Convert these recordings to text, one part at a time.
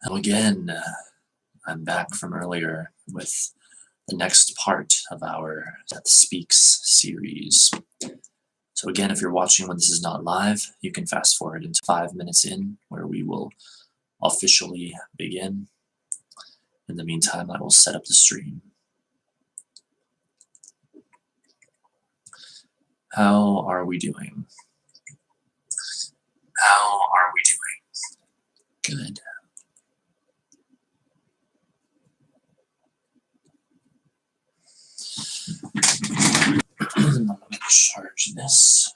Hello again. I'm back from earlier with the next part of our Seth Speaks series. So again, if you're watching when this is not live, you can fast forward into 5 minutes in, where we will officially begin. In the meantime, I will set up the stream. How are we doing? Good. I'm going to charge this.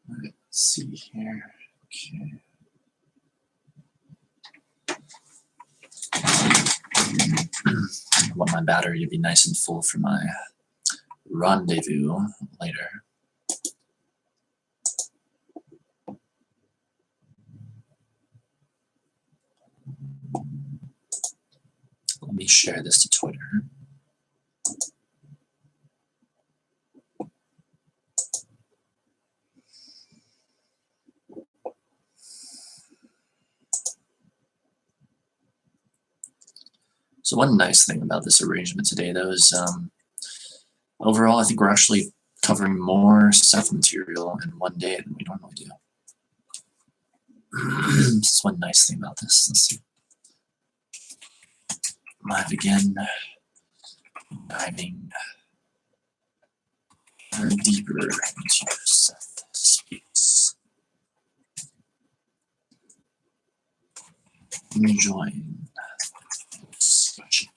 Let's see here. Okay. I want my battery to be nice and full for my rendezvous later. Let me share this to Twitter. So one nice thing about this arrangement today, though, is overall, I think we're actually covering more Seth material in one day than we normally do. That's one nice thing about this. Let's see. Live again, diving deeper into Seth Speaks. Enjoying discussion.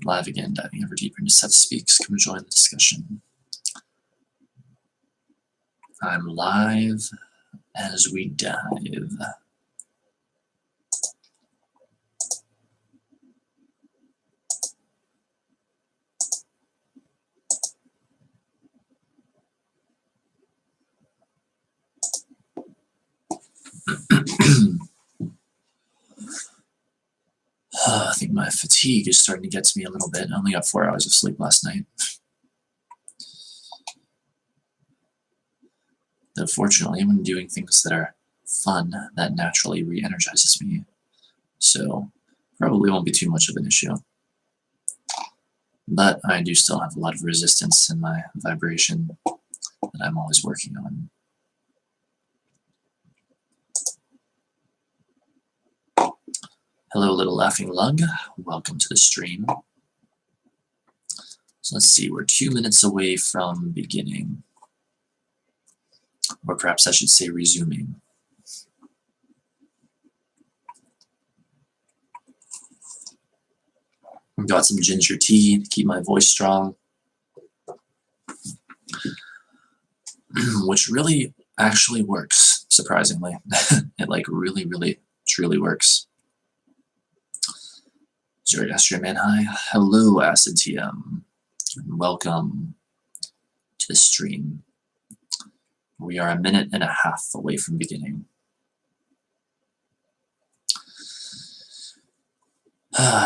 Live again, diving ever deeper into Seth Speaks. Come join the discussion. I'm live as we dive. I think my fatigue is starting to get to me a little bit. I only got 4 hours of sleep last night. Though fortunately, when doing things that are fun, that naturally re-energizes me. So probably won't be too much of an issue. But I do still have a lot of resistance in my vibration that I'm always working on. Hello, little laughing lug. Welcome to the stream. So let's see, we're 2 minutes away from beginning. Or perhaps I should say resuming. I've got some ginger tea to keep my voice strong. Which really actually works, surprisingly. It like really truly works. Zoroastrian Man, hi. Hello, Acid TM. Welcome to the stream. We are 1.5 minutes away from beginning.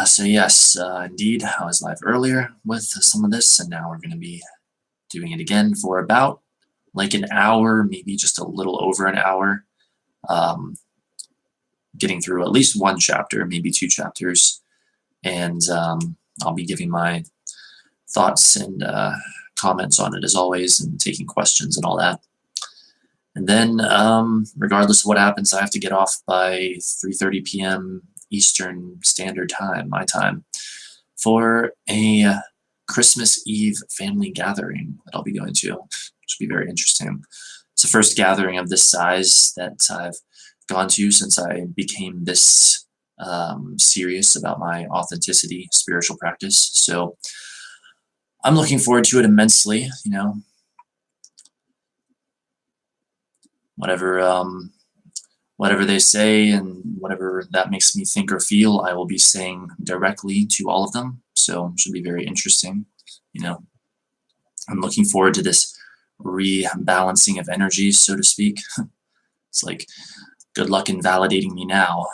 So yes, indeed, I was live earlier with some of this, and now we're going to be doing it again for about like an hour, maybe just a little over an hour. Getting through at least one chapter, maybe 2 chapters. And I'll be giving my thoughts and comments on it as always, and taking questions and all that. And then, regardless of what happens, I have to get off by 3:30 p.m. Eastern Standard Time, my time, for a Christmas Eve family gathering that I'll be going to, which will be very interesting. It's the first gathering of this size that I've gone to since I became this serious about my authenticity spiritual practice. So I'm looking forward to it immensely, you know. Whatever they say and whatever that makes me think or feel, I will be saying directly to all of them. So it should be very interesting, you know. I'm looking forward to this rebalancing of energies, so to speak. It's like, good luck in validating me now.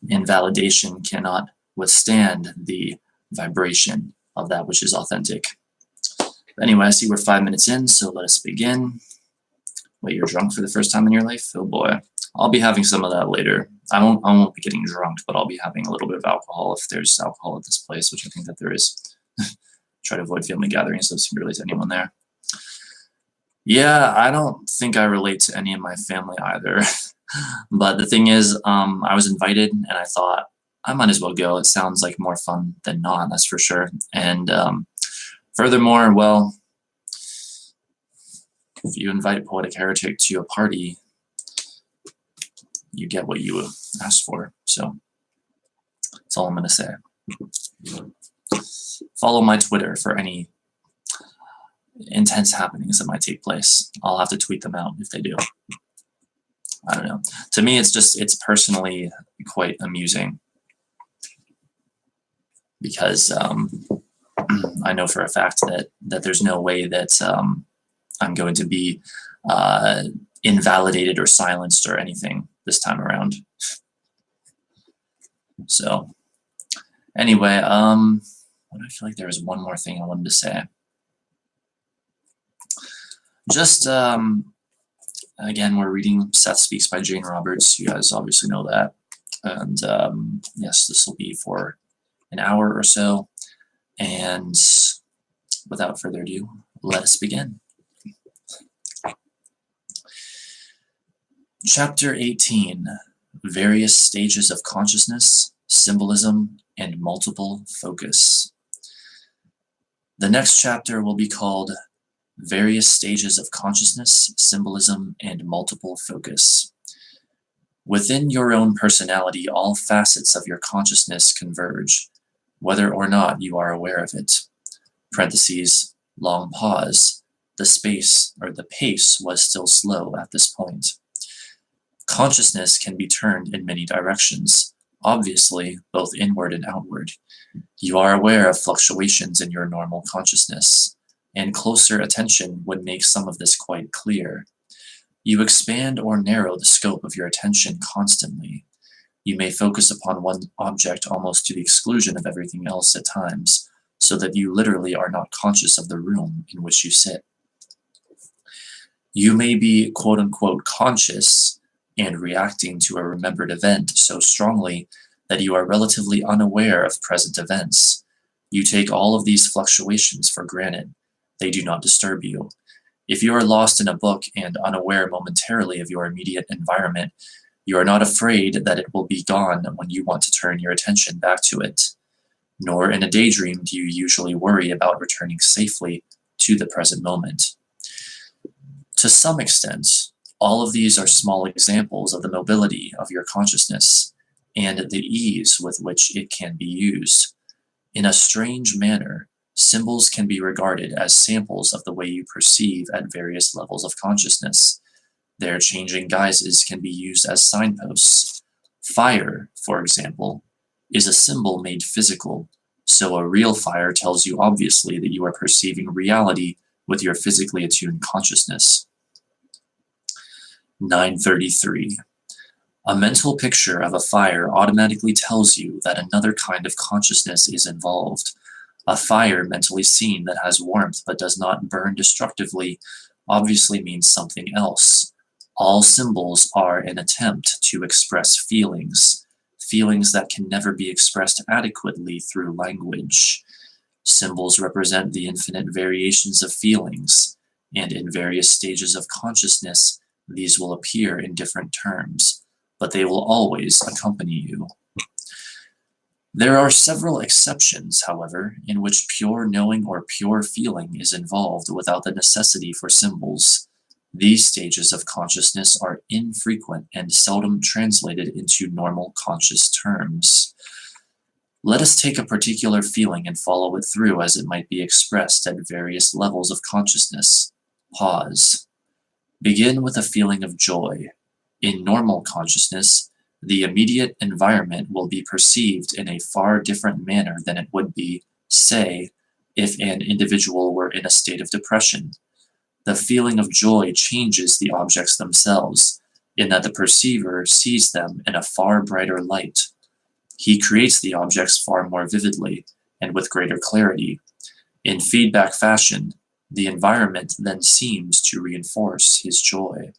Invalidation cannot withstand the vibration of that which is authentic. But anyway, I see we're 5 minutes in, so let us begin. Wait, you're drunk for the first time in your life? Oh boy. I'll be having some of that later. I won't be getting drunk, but I'll be having a little bit of alcohol if there's alcohol at this place, which I think that there is. Try to avoid family gatherings, so it seems to relate to anyone there. Yeah, I don't think I relate to any of my family either. But the thing is, I was invited and I thought, I might as well go. It sounds like more fun than not, that's for sure. And furthermore, well, if you invite Poetic Heretic to a party, you get what you asked for. So that's all I'm going to say. Follow my Twitter for any intense happenings that might take place. I'll have to tweet them out if they do. I don't know. To me, it's personally quite amusing because I know for a fact that there's no way that I'm going to be invalidated or silenced or anything this time around. So anyway, I feel like there was one more thing I wanted to say. Just again, we're reading Seth Speaks by Jane Roberts. You guys obviously know that. And yes, this will be for an hour or so. And without further ado, let us begin. Chapter 18, Various Stages of Consciousness, Symbolism, and Multiple Focus. The next chapter will be called Various Stages of Consciousness, Symbolism, and Multiple Focus. Within your own personality, all facets of your consciousness converge, whether or not you are aware of it. Parentheses, long pause. The space or the pace was still slow at this point. Consciousness can be turned in many directions, obviously, both inward and outward. You are aware of fluctuations in your normal consciousness, and closer attention would make some of this quite clear. You expand or narrow the scope of your attention constantly. You may focus upon one object almost to the exclusion of everything else at times, so that you literally are not conscious of the room in which you sit. You may be quote-unquote conscious and reacting to a remembered event so strongly that you are relatively unaware of present events. You take all of these fluctuations for granted. They do not disturb you. If you are lost in a book and unaware momentarily of your immediate environment, you are not afraid that it will be gone when you want to turn your attention back to it. Nor in a daydream do you usually worry about returning safely to the present moment. To some extent, all of these are small examples of the mobility of your consciousness and the ease with which it can be used. In a strange manner, symbols can be regarded as samples of the way you perceive at various levels of consciousness. Their changing guises can be used as signposts. Fire, for example, is a symbol made physical, so a real fire tells you obviously that you are perceiving reality with your physically attuned consciousness. 933. A mental picture of a fire automatically tells you that another kind of consciousness is involved. A fire mentally seen that has warmth but does not burn destructively obviously means something else. All symbols are an attempt to express feelings, feelings that can never be expressed adequately through language. Symbols represent the infinite variations of feelings, and in various stages of consciousness, these will appear in different terms, but they will always accompany you. There are several exceptions, however, in which pure knowing or pure feeling is involved without the necessity for symbols. These stages of consciousness are infrequent and seldom translated into normal conscious terms. Let us take a particular feeling and follow it through as it might be expressed at various levels of consciousness. Pause. Begin with a feeling of joy. In normal consciousness, the immediate environment will be perceived in a far different manner than it would be, say, if an individual were in a state of depression. The feeling of joy changes the objects themselves, in that the perceiver sees them in a far brighter light. He creates the objects far more vividly and with greater clarity. In feedback fashion, the environment then seems to reinforce his joy.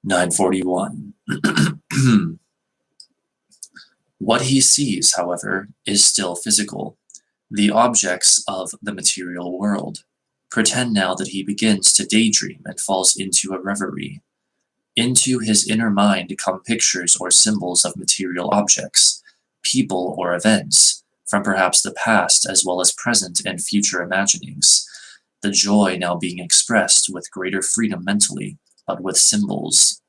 941. What he sees, however, is still physical, the objects of the material world. Pretend now that he begins to daydream and falls into a reverie. Into his inner mind come pictures or symbols of material objects, people or events, from perhaps the past as well as present and future imaginings, the joy now being expressed with greater freedom mentally, but with symbols.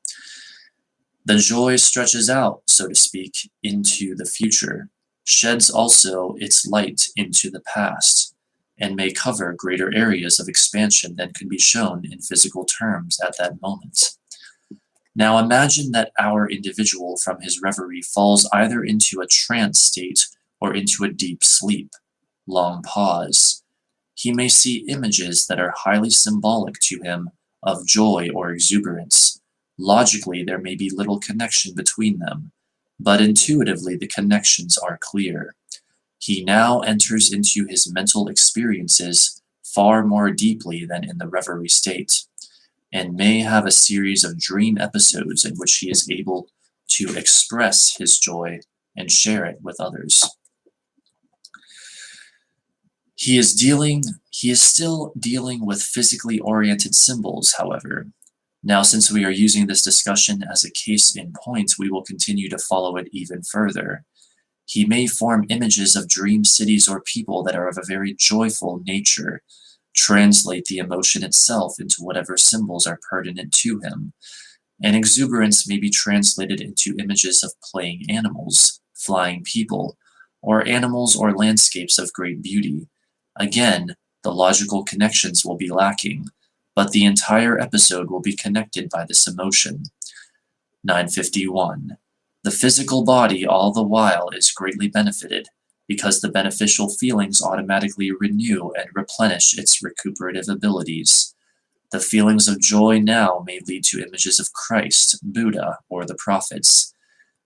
The joy stretches out, so to speak, into the future, sheds also its light into the past, and may cover greater areas of expansion than could be shown in physical terms at that moment. Now imagine that our individual from his reverie falls either into a trance state or into a deep sleep. Long pause. He may see images that are highly symbolic to him of joy or exuberance. Logically, there may be little connection between them, but intuitively the connections are clear. He now enters into his mental experiences far more deeply than in the reverie state, and may have a series of dream episodes in which he is able to express his joy and share it with others. He is still dealing with physically oriented symbols, however. Now, since we are using this discussion as a case in point, we will continue to follow it even further. He may form images of dream cities or people that are of a very joyful nature, translate the emotion itself into whatever symbols are pertinent to him, and exuberance may be translated into images of playing animals, flying people, or animals or landscapes of great beauty. Again, the logical connections will be lacking, but the entire episode will be connected by this emotion. 951. The physical body all the while is greatly benefited, because the beneficial feelings automatically renew and replenish its recuperative abilities. The feelings of joy now may lead to images of Christ, Buddha, or the prophets.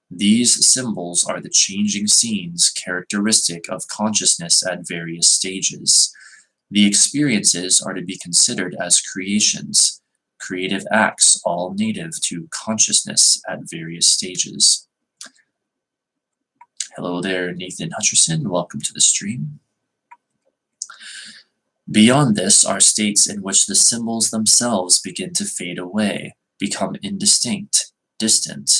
These symbols are the changing scenes characteristic of consciousness at various stages. The experiences are to be considered as creations, creative acts all native to consciousness at various stages. Hello there, Nathan Hutcherson. Welcome to the stream. Beyond this are states in which the symbols themselves begin to fade away, become indistinct, distant.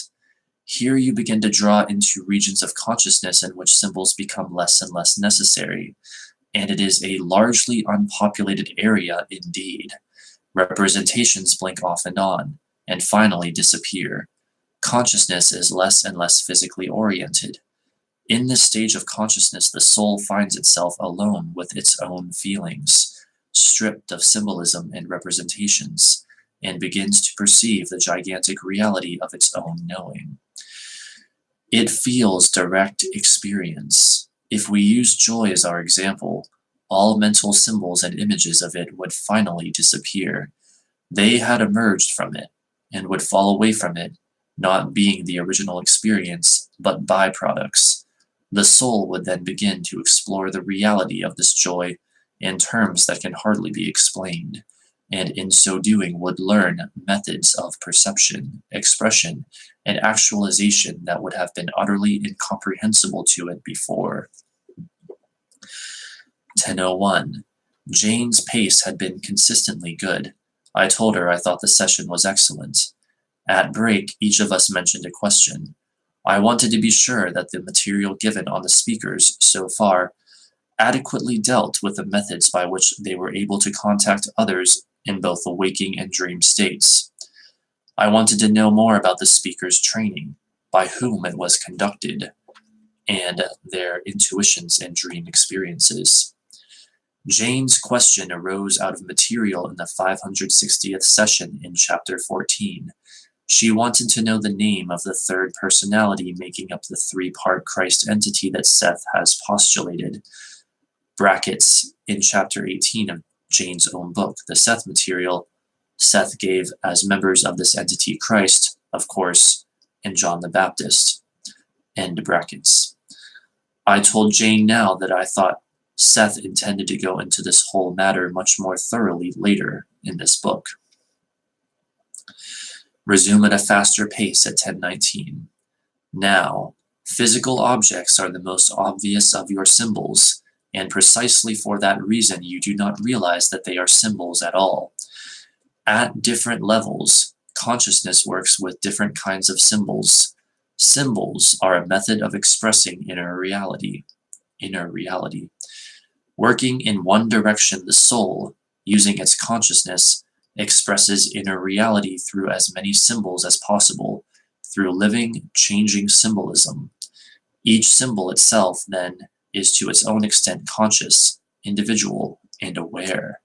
Here you begin to draw into regions of consciousness in which symbols become less and less necessary, and it is a largely unpopulated area indeed. Representations blink off and finally disappear. Consciousness is less and less physically oriented. In this stage of consciousness, the soul finds itself alone with its own feelings, stripped of symbolism and representations, and begins to perceive the gigantic reality of its own knowing. It feels direct experience. If we use joy as our example, all mental symbols and images of it would finally disappear. They had emerged from it, and would fall away from it, not being the original experience, but byproducts. The soul would then begin to explore the reality of this joy in terms that can hardly be explained, and in so doing would learn methods of perception, expression, and actualization that would have been utterly incomprehensible to it before. 10:01. Jane's pace had been consistently good. I told her I thought the session was excellent. At break, each of us mentioned a question. I wanted to be sure that the material given on the speakers so far adequately dealt with the methods by which they were able to contact others in both the waking and dream states. I wanted to know more about the speakers' training, by whom it was conducted, and their intuitions and dream experiences. Jane's question arose out of material in the 560th session in Chapter 14. She wanted to know the name of the third personality making up the three-part Christ entity that Seth has postulated. Brackets in Chapter 18 of Jane's own book, the Seth material, Seth gave as members of this entity Christ, of course, and John the Baptist. End brackets. I told Jane now that I thought Seth intended to go into this whole matter much more thoroughly later in this book. Resume at a faster pace at 10:19. Now, physical objects are the most obvious of your symbols, and precisely for that reason you do not realize that they are symbols at all. At different levels, consciousness works with different kinds of symbols. Symbols are a method of expressing inner reality. Working in one direction, the soul, using its consciousness, expresses inner reality through as many symbols as possible, through living, changing symbolism. Each symbol itself, then, is to its own extent conscious, individual, and aware.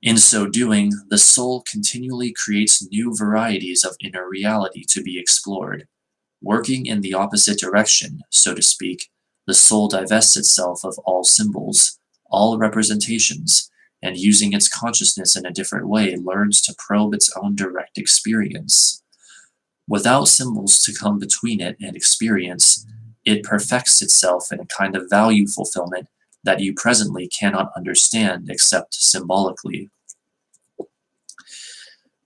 In so doing, the soul continually creates new varieties of inner reality to be explored. Working in the opposite direction, so to speak, the soul divests itself of all symbols, all representations, and using its consciousness in a different way, learns to probe its own direct experience. Without symbols to come between it and experience, it perfects itself in a kind of value fulfillment that you presently cannot understand except symbolically.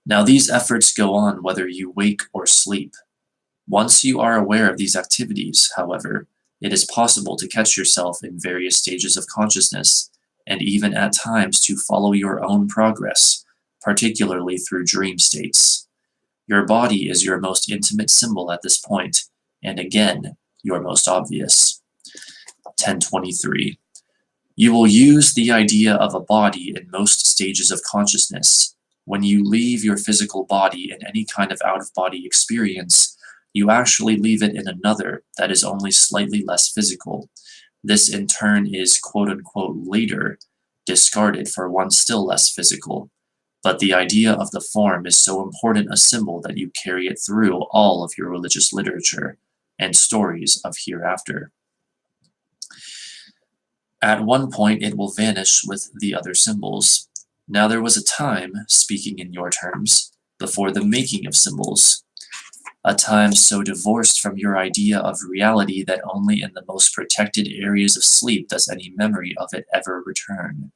Now these efforts go on whether you wake or sleep. Once you are aware of these activities, however, it is possible to catch yourself in various stages of consciousness, and even at times to follow your own progress, particularly through dream states. Your body is your most intimate symbol at this point, and again, your most obvious. 10:23. You will use the idea of a body in most stages of consciousness. When you leave your physical body in any kind of out-of-body experience, you actually leave it in another that is only slightly less physical. This in turn is quote-unquote later discarded for one still less physical. But the idea of the form is so important a symbol that you carry it through all of your religious literature and stories of hereafter. At one point it will vanish with the other symbols. Now there was a time, speaking in your terms, before the making of symbols, a time so divorced from your idea of reality that only in the most protected areas of sleep does any memory of it ever return.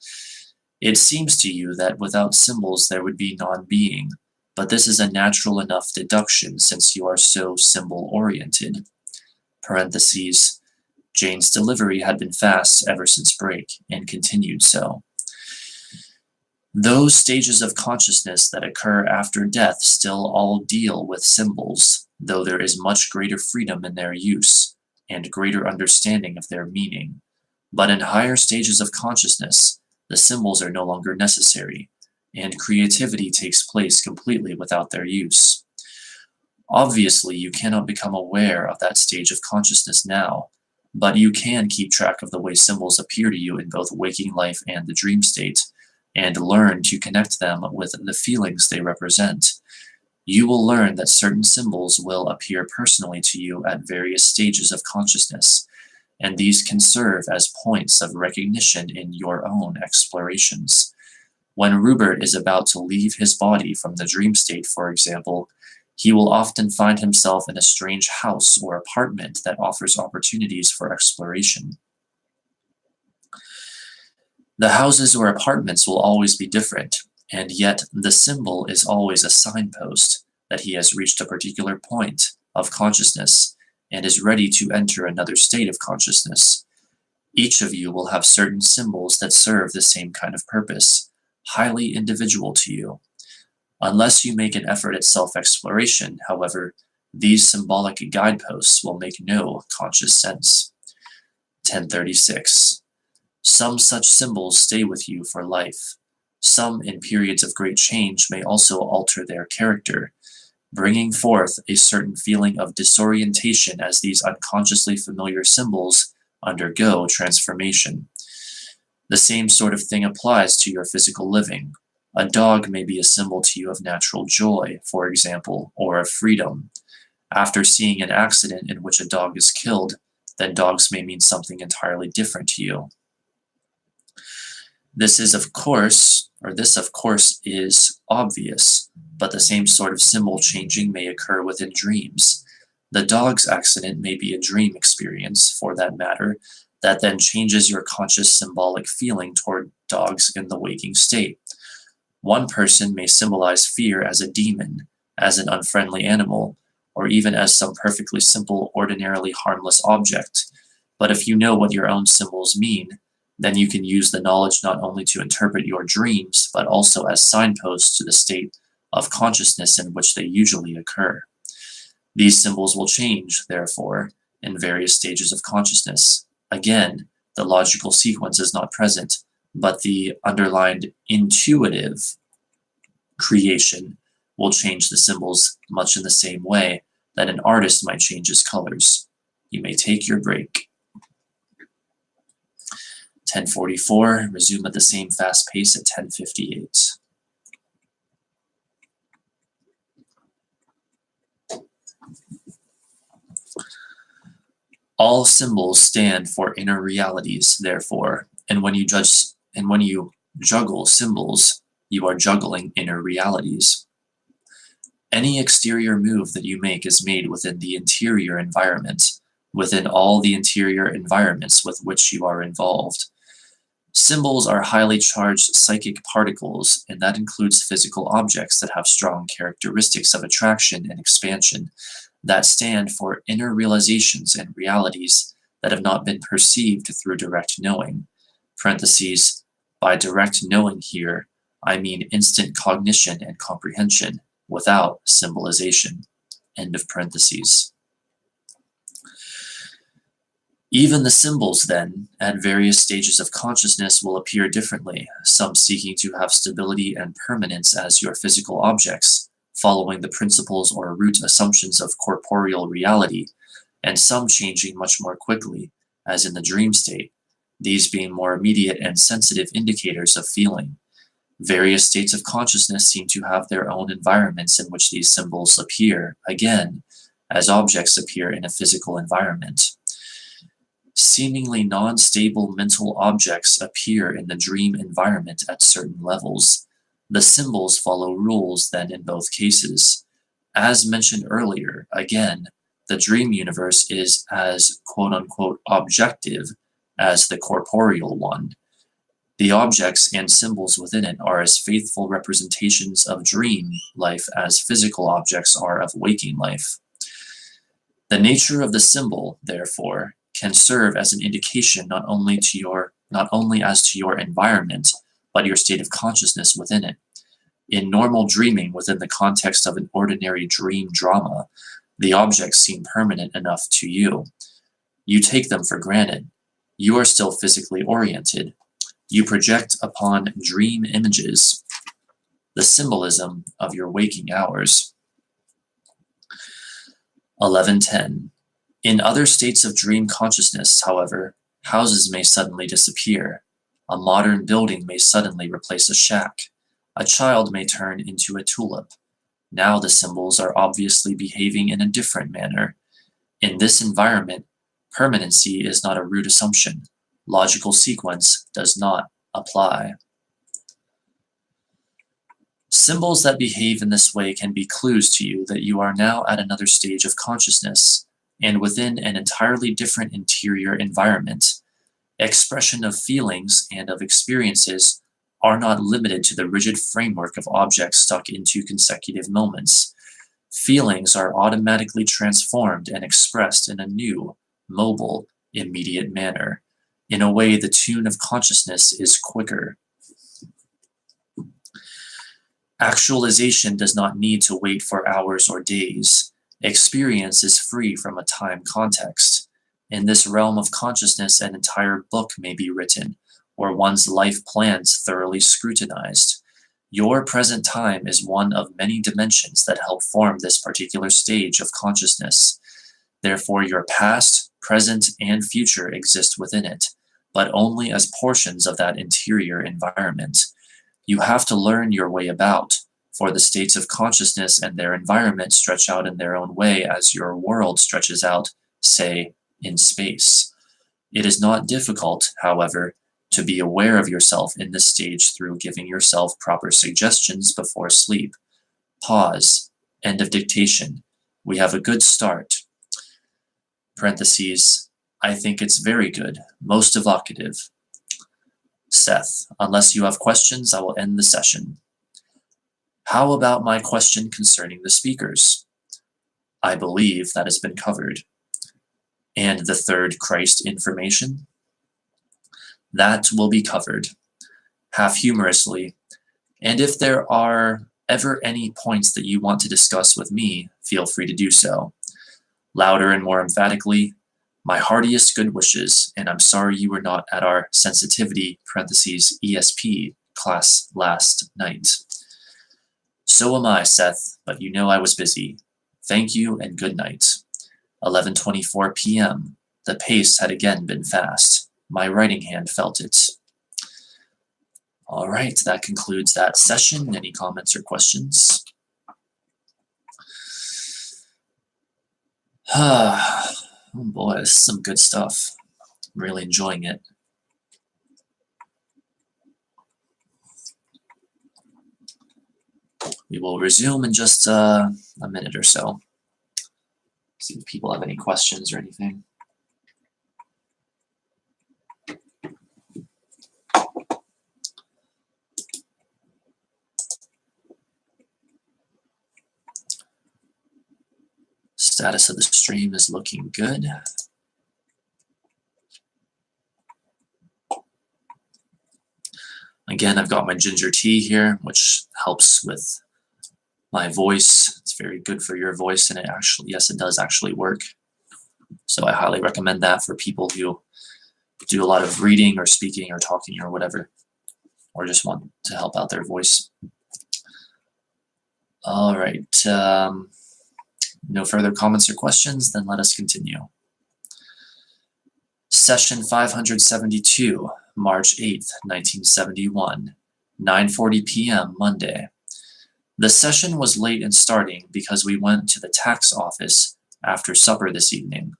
It seems to you that without symbols there would be non-being, but this is a natural enough deduction since you are so symbol-oriented. Parentheses. Jane's delivery had been fast ever since break, and continued so. Those stages of consciousness that occur after death still all deal with symbols, though there is much greater freedom in their use, and greater understanding of their meaning. But in higher stages of consciousness, the symbols are no longer necessary, and creativity takes place completely without their use. Obviously, you cannot become aware of that stage of consciousness now, but you can keep track of the way symbols appear to you in both waking life and the dream state, and learn to connect them with the feelings they represent. You will learn that certain symbols will appear personally to you at various stages of consciousness, and these can serve as points of recognition in your own explorations. When Rupert is about to leave his body from the dream state, for example, he will often find himself in a strange house or apartment that offers opportunities for exploration. The houses or apartments will always be different, and yet the symbol is always a signpost that he has reached a particular point of consciousness and is ready to enter another state of consciousness. Each of you will have certain symbols that serve the same kind of purpose, highly individual to you. Unless you make an effort at self-exploration, however, these symbolic guideposts will make no conscious sense. 10:36. Some such symbols stay with you for life. Some, in periods of great change, may also alter their character, bringing forth a certain feeling of disorientation as these unconsciously familiar symbols undergo transformation. The same sort of thing applies to your physical living. A dog may be a symbol to you of natural joy, for example, or of freedom. After seeing an accident in which a dog is killed, then dogs may mean something entirely different to you. This of course is obvious, but the same sort of symbol changing may occur within dreams. The dog's accident may be a dream experience, for that matter, that then changes your conscious symbolic feeling toward dogs in the waking state. One person may symbolize fear as a demon, as an unfriendly animal, or even as some perfectly simple, ordinarily harmless object. But if you know what your own symbols mean, then you can use the knowledge not only to interpret your dreams, but also as signposts to the state of consciousness in which they usually occur. These symbols will change, therefore, in various stages of consciousness. Again, the logical sequence is not present, but the underlined intuitive creation will change the symbols much in the same way that an artist might change his colors. You may take your break. 10:44, resume at the same fast pace at 10:58. All symbols stand for inner realities, therefore, and when you juggle symbols, you are juggling inner realities. Any exterior move that you make is made within the interior environment, within all the interior environments with which you are involved. Symbols are highly charged psychic particles, and that includes physical objects that have strong characteristics of attraction and expansion, that stand for inner realizations and realities that have not been perceived through direct knowing. Parentheses, by direct knowing here, I mean instant cognition and comprehension, without symbolization. End of parentheses. Even the symbols, then, at various stages of consciousness will appear differently, some seeking to have stability and permanence as your physical objects, following the principles or root assumptions of corporeal reality, and some changing much more quickly, as in the dream state, these being more immediate and sensitive indicators of feeling. Various states of consciousness seem to have their own environments in which these symbols appear, again, as objects appear in a physical environment. Seemingly non-stable mental objects appear in the dream environment at certain levels. The symbols follow rules then in both cases. As mentioned earlier, again, the dream universe is as quote-unquote objective as the corporeal one. The objects and symbols within it are as faithful representations of dream life as physical objects are of waking life. The nature of the symbol, therefore, can serve as an indication not only as to your environment, but your state of consciousness within it. In normal dreaming within the context of an ordinary dream drama, the objects seem permanent enough to you. You take them for granted. You are still physically oriented. You project upon dream images the symbolism of your waking hours. 11:10. In other states of dream consciousness, however, houses may suddenly disappear. A modern building may suddenly replace a shack. A child may turn into a tulip. Now the symbols are obviously behaving in a different manner. In this environment, permanency is not a root assumption. Logical sequence does not apply. Symbols that behave in this way can be clues to you that you are now at another stage of consciousness, and within an entirely different interior environment. Expression of feelings and of experiences are not limited to the rigid framework of objects stuck into consecutive moments. Feelings are automatically transformed and expressed in a new, mobile, immediate manner. In a way, the tune of consciousness is quicker. Actualization does not need to wait for hours or days. Experience is free from a time context. In this realm of consciousness, an entire book may be written, or one's life plans thoroughly scrutinized. Your present time is one of many dimensions that help form this particular stage of consciousness. Therefore, your past, present, and future exist within it, but only as portions of that interior environment. You have to learn your way about, for the states of consciousness and their environment stretch out in their own way as your world stretches out, say, in space. It is not difficult, however, to be aware of yourself in this stage through giving yourself proper suggestions before sleep. Pause. End of dictation. We have a good start. parentheses, I think it's very good, most evocative. Seth, unless you have questions, I will end the session. How about my question concerning the speakers? I believe that has been covered. And the third Christ information? That will be covered, half humorously, and if there are ever any points that you want to discuss with me, feel free to do so. Louder and more emphatically, my heartiest good wishes, and I'm sorry you were not at our sensitivity, parentheses, ESP class last night. So am I, Seth, but you know I was busy. Thank you and good night. 11:24 p.m. The pace had again been fast. My writing hand felt it. All right, that concludes that session. Any comments or questions? Oh boy, this is some good stuff. I'm really enjoying it. We will resume in just a minute or so. See if people have any questions or anything. Status of the stream is looking good. Again, I've got my ginger tea here, which helps with my voice. It's very good for your voice, and it actually, yes, it does actually work. So I highly recommend that for people who do a lot of reading or speaking or talking or whatever, or just want to help out their voice. All right. No further comments or questions, then let us continue. Session 572, March 8th, 1971, 9:40 p.m. Monday. The session was late in starting because we went to the tax office after supper this evening.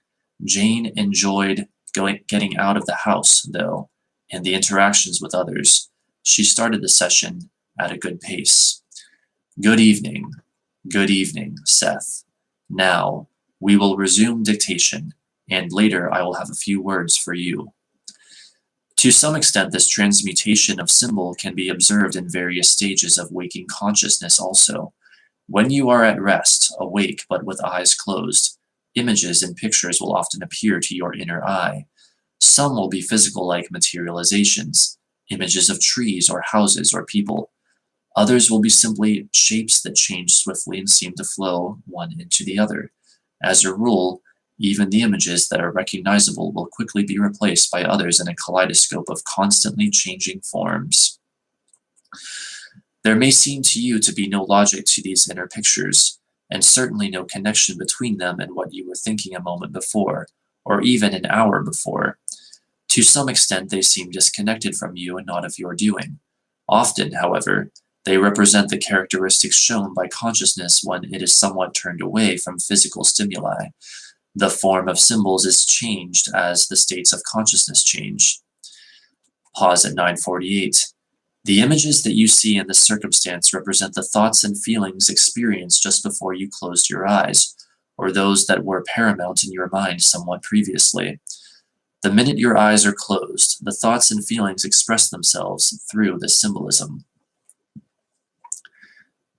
Jane enjoyed getting out of the house, though, and the interactions with others. She started the session at a good pace. Good evening, Seth. Now, we will resume dictation, and later I will have a few words for you. To some extent, this transmutation of symbol can be observed in various stages of waking consciousness also. When you are at rest, awake but with eyes closed, images and pictures will often appear to your inner eye. Some will be physical-like materializations, images of trees or houses or people. Others will be simply shapes that change swiftly and seem to flow one into the other. As a rule, even the images that are recognizable will quickly be replaced by others in a kaleidoscope of constantly changing forms. There may seem to you to be no logic to these inner pictures, and certainly no connection between them and what you were thinking a moment before, or even an hour before. To some extent, they seem disconnected from you and not of your doing. Often, however, they represent the characteristics shown by consciousness when it is somewhat turned away from physical stimuli. The form of symbols is changed as the states of consciousness change. Pause at 9:48. The images that you see in this circumstance represent the thoughts and feelings experienced just before you closed your eyes, or those that were paramount in your mind somewhat previously. The minute your eyes are closed, the thoughts and feelings express themselves through this symbolism.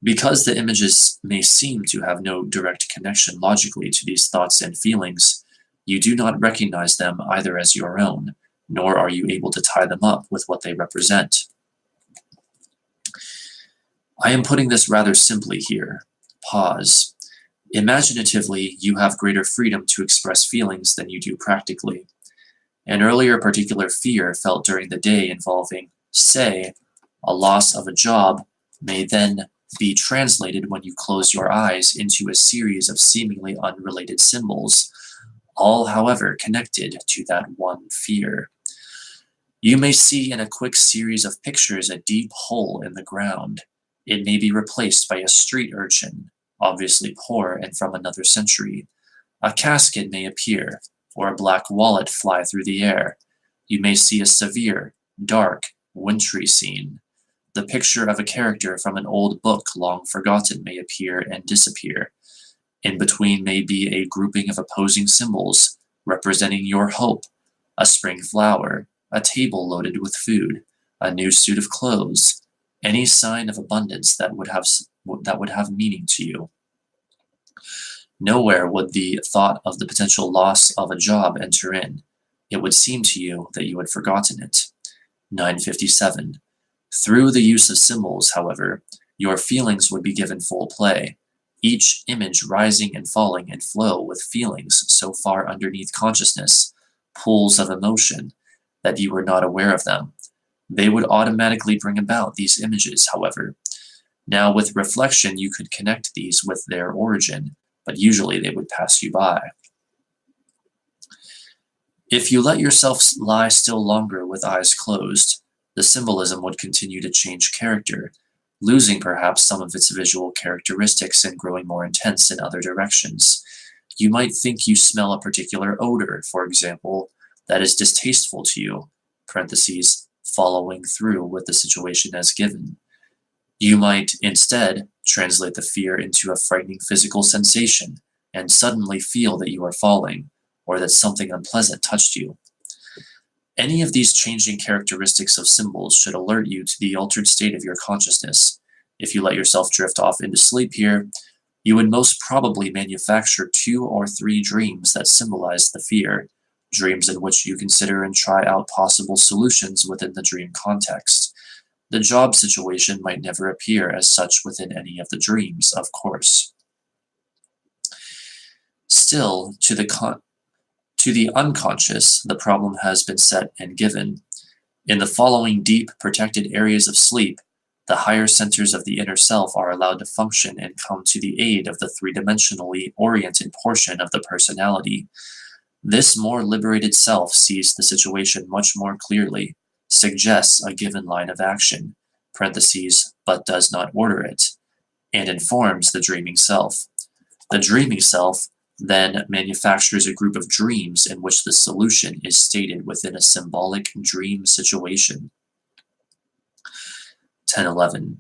Because the images may seem to have no direct connection logically to these thoughts and feelings, you do not recognize them either as your own, nor are you able to tie them up with what they represent. I am putting this rather simply here. Pause. Imaginatively, you have greater freedom to express feelings than you do practically. An earlier particular fear felt during the day involving, say, a loss of a job may then be translated when you close your eyes into a series of seemingly unrelated symbols, all, however, connected to that one fear. You may see in a quick series of pictures a deep hole in the ground. It may be replaced by a street urchin, obviously poor and from another century. A casket may appear, or a black wallet fly through the air. You may see a severe, dark, wintry scene. The picture of a character from an old book long forgotten may appear and disappear. In between may be a grouping of opposing symbols, representing your hope, a spring flower, a table loaded with food, a new suit of clothes, any sign of abundance that would have meaning to you. Nowhere would the thought of the potential loss of a job enter in. It would seem to you that you had forgotten it. 957. Through the use of symbols, however, your feelings would be given full play, each image rising and falling in flow with feelings so far underneath consciousness, pools of emotion, that you were not aware of them. They would automatically bring about these images, however. Now, with reflection, you could connect these with their origin, but usually they would pass you by. If you let yourself lie still longer with eyes closed, the symbolism would continue to change character, losing perhaps some of its visual characteristics and growing more intense in other directions. You might think you smell a particular odor, for example, that is distasteful to you, parentheses, following through with the situation as given. You might, instead, translate the fear into a frightening physical sensation and suddenly feel that you are falling, or that something unpleasant touched you. Any of these changing characteristics of symbols should alert you to the altered state of your consciousness. If you let yourself drift off into sleep here, you would most probably manufacture 2 or 3 dreams that symbolize the fear, dreams in which you consider and try out possible solutions within the dream context. The job situation might never appear as such within any of the dreams, of course. Still, to the unconscious, the problem has been set and given. In the following deep, protected areas of sleep, the higher centers of the inner self are allowed to function and come to the aid of the three-dimensionally oriented portion of the personality. This more liberated self sees the situation much more clearly, suggests a given line of action, parentheses, but does not order it, and informs the dreaming self. The dreaming self then manufactures a group of dreams in which the solution is stated within a symbolic dream situation. 10:11.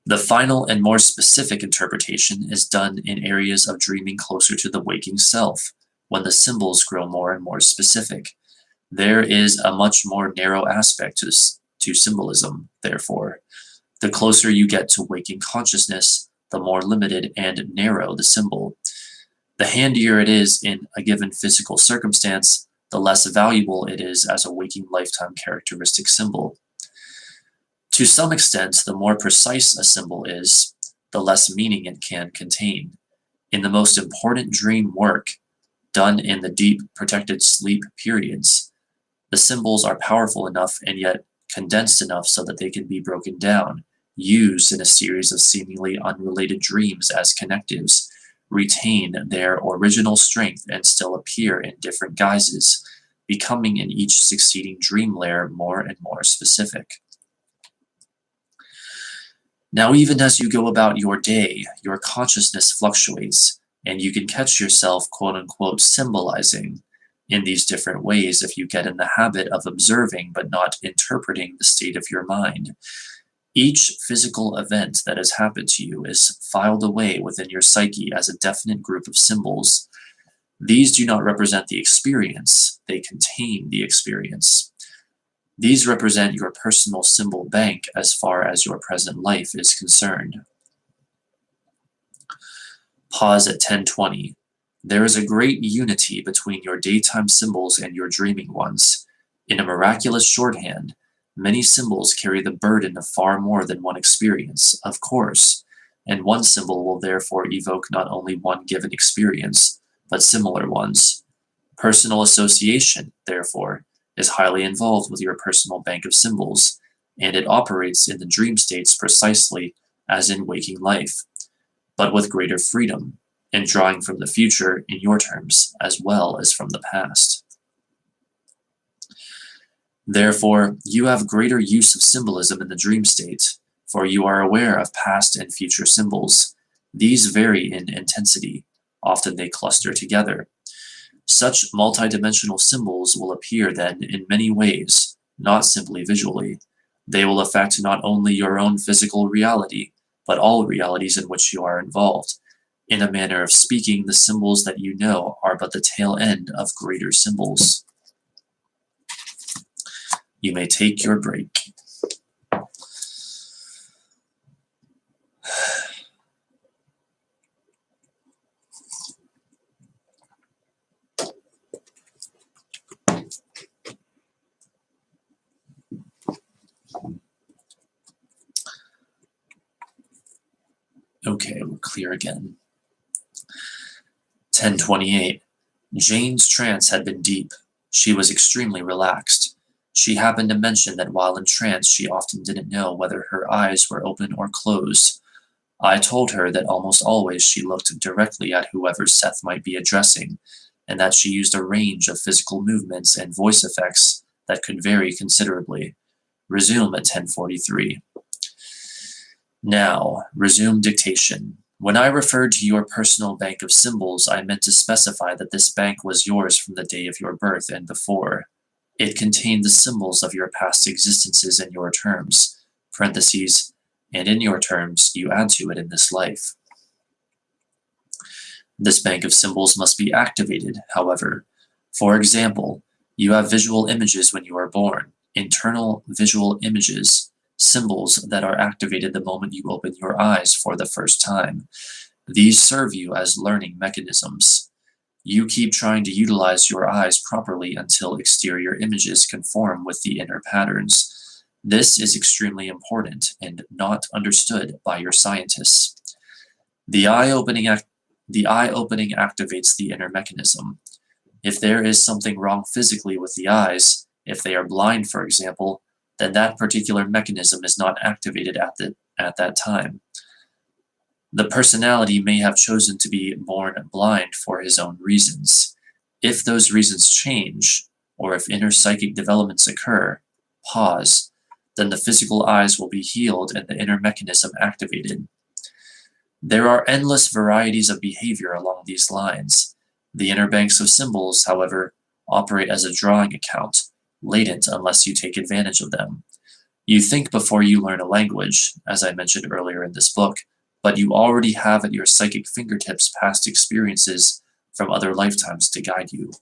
The final and more specific interpretation is done in areas of dreaming closer to the waking self, when the symbols grow more and more specific. There is a much more narrow aspect to symbolism, therefore. The closer you get to waking consciousness, the more limited and narrow the symbol. The handier it is in a given physical circumstance, the less valuable it is as a waking lifetime characteristic symbol. To some extent, the more precise a symbol is, the less meaning it can contain. In the most important dream work, done in the deep, protected sleep periods, the symbols are powerful enough and yet condensed enough so that they can be broken down, used in a series of seemingly unrelated dreams as connectives, retain their original strength and still appear in different guises, becoming in each succeeding dream layer more and more specific. Now, even as you go about your day, your consciousness fluctuates, and you can catch yourself, quote unquote, symbolizing in these different ways if you get in the habit of observing but not interpreting the state of your mind. Each physical event that has happened to you is filed away within your psyche as a definite group of symbols. These do not represent the experience, they contain the experience. These represent your personal symbol bank as far as your present life is concerned. Pause at 10:20. There is a great unity between your daytime symbols and your dreaming ones. In a miraculous shorthand, many symbols carry the burden of far more than one experience, of course, and one symbol will therefore evoke not only one given experience, but similar ones. Personal association, therefore, is highly involved with your personal bank of symbols, and it operates in the dream states precisely as in waking life, but with greater freedom, and drawing from the future in your terms, as well as from the past. Therefore, you have greater use of symbolism in the dream state, for you are aware of past and future symbols. These vary in intensity. Often they cluster together. Such multidimensional symbols will appear then in many ways, not simply visually. They will affect not only your own physical reality, but all realities in which you are involved. In a manner of speaking, the symbols that you know are but the tail end of greater symbols. You may take your break. Okay, we're clear again. 10:28. Jane's trance had been deep. She was extremely relaxed. She happened to mention that while in trance she often didn't know whether her eyes were open or closed. I told her that almost always she looked directly at whoever Seth might be addressing, and that she used a range of physical movements and voice effects that could vary considerably. Resume at 10:43. Now, resume dictation. When I referred to your personal bank of symbols, I meant to specify that this bank was yours from the day of your birth and before. It contained the symbols of your past existences in your terms, parentheses, and in your terms, you add to it in this life. This bank of symbols must be activated, however. For example, you have visual images when you are born, internal visual images, symbols that are activated the moment you open your eyes for the first time. These serve you as learning mechanisms. You keep trying to utilize your eyes properly until exterior images conform with the inner patterns. This is extremely important and not understood by your scientists. The eye-opening activates the inner mechanism. If there is something wrong physically with the eyes, if they are blind, for example, then that particular mechanism is not activated at that time. The personality may have chosen to be born blind for his own reasons. If those reasons change, or if inner psychic developments occur, pause, then the physical eyes will be healed and the inner mechanism activated. There are endless varieties of behavior along these lines. The inner banks of symbols, however, operate as a drawing account, latent unless you take advantage of them. You think before you learn a language, as I mentioned earlier in this book, but you already have at your psychic fingertips past experiences from other lifetimes to guide you.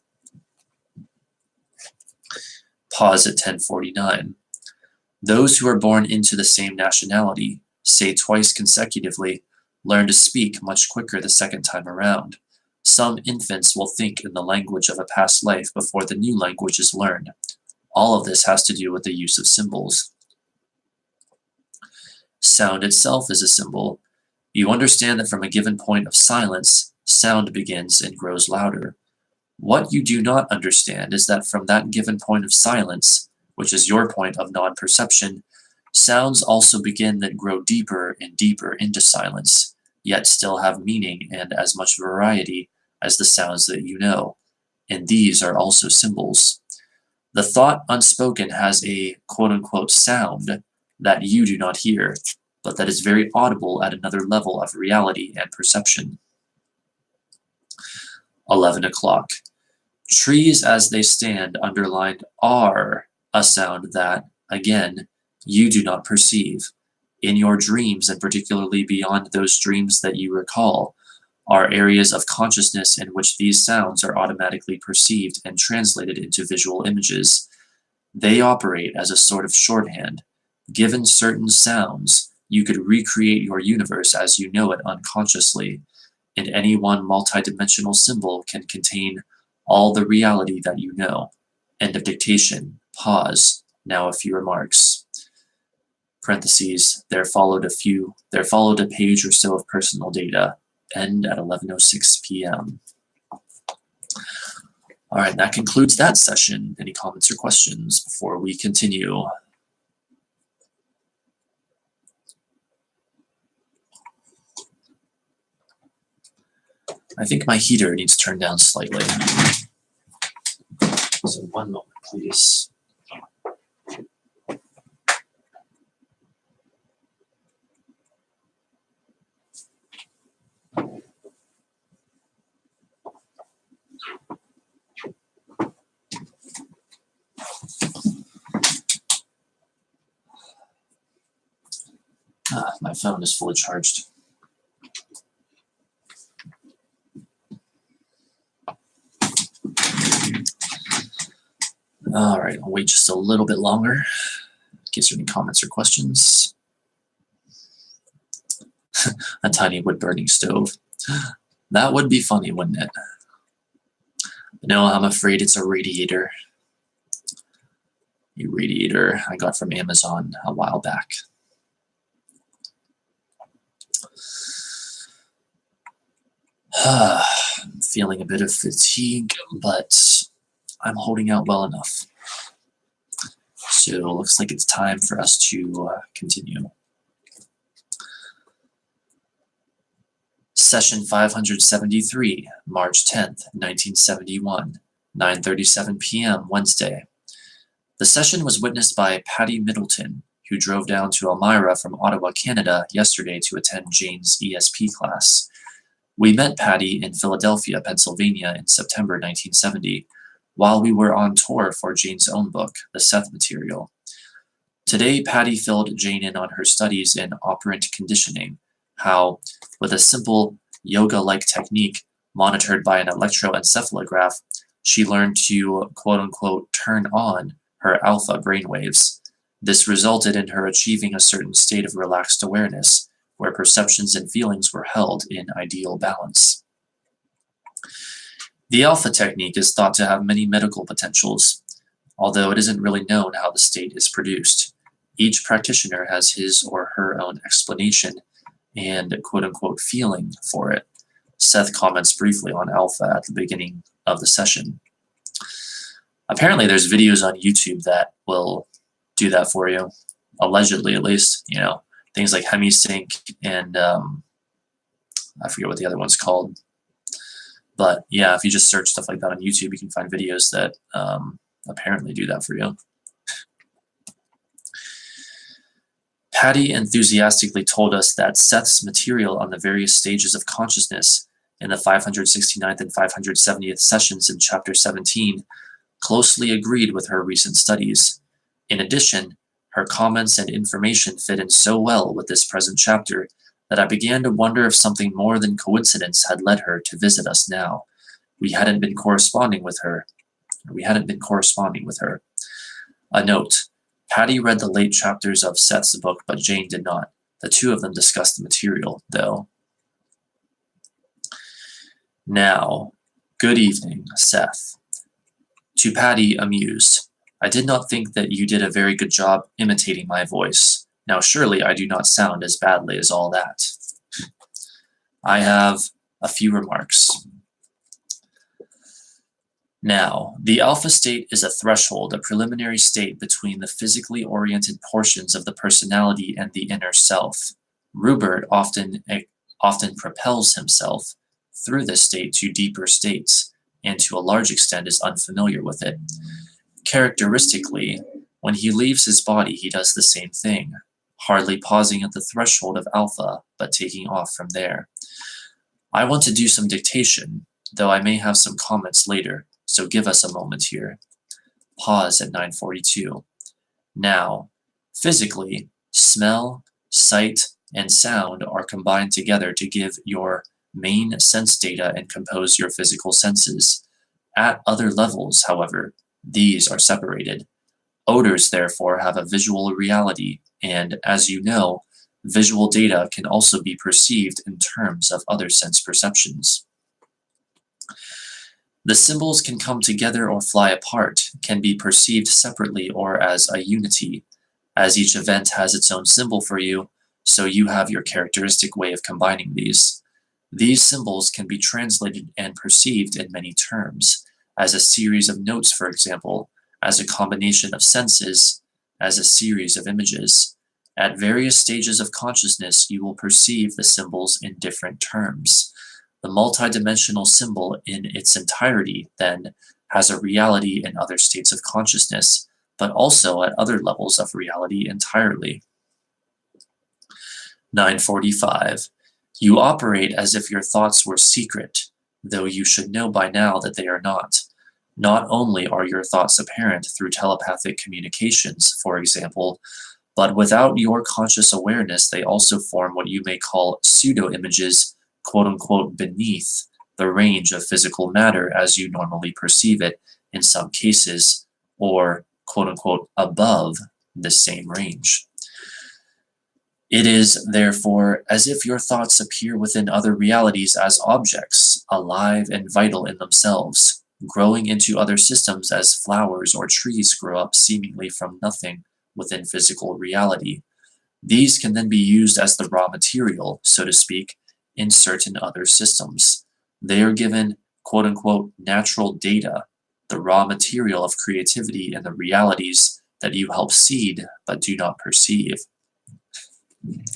Pause at 10:49. Those who are born into the same nationality, say twice consecutively, learn to speak much quicker the second time around. Some infants will think in the language of a past life before the new language is learned. All of this has to do with the use of symbols. Sound itself is a symbol. You understand that from a given point of silence, sound begins and grows louder. What you do not understand is that from that given point of silence, which is your point of non-perception, sounds also begin that grow deeper and deeper into silence, yet still have meaning and as much variety as the sounds that you know. And these are also symbols. The thought unspoken has a quote-unquote sound that you do not hear, but that is very audible at another level of reality and perception. 11 o'clock. Trees as they stand underlined are a sound that, again, you do not perceive. In your dreams, and particularly beyond those dreams that you recall, are areas of consciousness in which these sounds are automatically perceived and translated into visual images. They operate as a sort of shorthand. Given certain sounds, you could recreate your universe as you know it unconsciously, and any one multidimensional symbol can contain all the reality that you know. End of dictation. Pause. Now a few remarks. Parentheses. There followed a page or so of personal data. End at 11:06 p.m. All right, that concludes that session. Any comments or questions before we continue? I think my heater needs turned down slightly. So 1 moment, please. My phone is fully charged. All right, I'll wait just a little bit longer in case there are any comments or questions. A tiny wood-burning stove. That would be funny, wouldn't it? But no, I'm afraid it's a radiator. A radiator I got from Amazon a while back. I'm feeling a bit of fatigue, but I'm holding out well enough. So it looks like it's time for us to continue. Session 573, March 10th, 1971, 9:37 p.m. Wednesday. The session was witnessed by Patty Middleton, who drove down to Elmira from Ottawa, Canada yesterday to attend Jane's ESP class. We met Patty in Philadelphia, Pennsylvania in September 1970, while we were on tour for Jane's own book, The Seth Material. Today, Patty filled Jane in on her studies in operant conditioning, how, with a simple yoga-like technique monitored by an electroencephalograph, she learned to quote-unquote turn on her alpha brainwaves. This resulted in her achieving a certain state of relaxed awareness, where perceptions and feelings were held in ideal balance. The alpha technique is thought to have many medical potentials, although it isn't really known how the state is produced. Each practitioner has his or her own explanation and quote-unquote feeling for it. Seth comments briefly on alpha at the beginning of the session. Apparently there's videos on YouTube that will do that for you, allegedly at least, you know, things like HemiSync and I forget what the other one's called. But yeah, if you just search stuff like that on YouTube, you can find videos that apparently do that for you. Patty enthusiastically told us that Seth's material on the various stages of consciousness in the 569th and 570th sessions in Chapter 17 closely agreed with her recent studies. In addition, her comments and information fit in so well with this present chapter that I began to wonder if something more than coincidence had led her to visit us now. We hadn't been corresponding with her. A note. Patty read the late chapters of Seth's book, but Jane did not. The two of them discussed the material, though. Now, good evening, Seth. To Patty, amused. I did not think that you did a very good job imitating my voice. Now surely I do not sound as badly as all that. I have a few remarks. Now, the alpha state is a threshold, a preliminary state between the physically oriented portions of the personality and the inner self. Rupert often propels himself through this state to deeper states, and to a large extent is unfamiliar with it. Characteristically, when he leaves his body, he does the same thing, hardly pausing at the threshold of alpha, but taking off from there. I want to do some dictation, though I may have some comments later, so give us a moment here. Pause at 9:42. Now, physically, smell, sight, and sound are combined together to give your main sense data and compose your physical senses. At other levels, however, these are separated. Odors, therefore, have a visual reality, and, as you know, visual data can also be perceived in terms of other sense perceptions. The symbols can come together or fly apart, can be perceived separately or as a unity. As each event has its own symbol for you, so you have your characteristic way of combining these. These symbols can be translated and perceived in many terms, as a series of notes, for example, as a combination of senses, as a series of images. At various stages of consciousness, you will perceive the symbols in different terms. The multidimensional symbol in its entirety, then, has a reality in other states of consciousness, but also at other levels of reality entirely. 9:45. You operate as if your thoughts were secret, though you should know by now that they are not. Not only are your thoughts apparent through telepathic communications, for example, but without your conscious awareness, they also form what you may call pseudo-images, quote-unquote, beneath the range of physical matter as you normally perceive it, in some cases, or quote unquote above this same range. It is, therefore, as if your thoughts appear within other realities as objects, alive and vital in themselves, growing into other systems as flowers or trees grow up seemingly from nothing within physical reality. These can then be used as the raw material, so to speak, in certain other systems. They are given quote unquote natural data, the raw material of creativity and the realities that you help seed but do not perceive.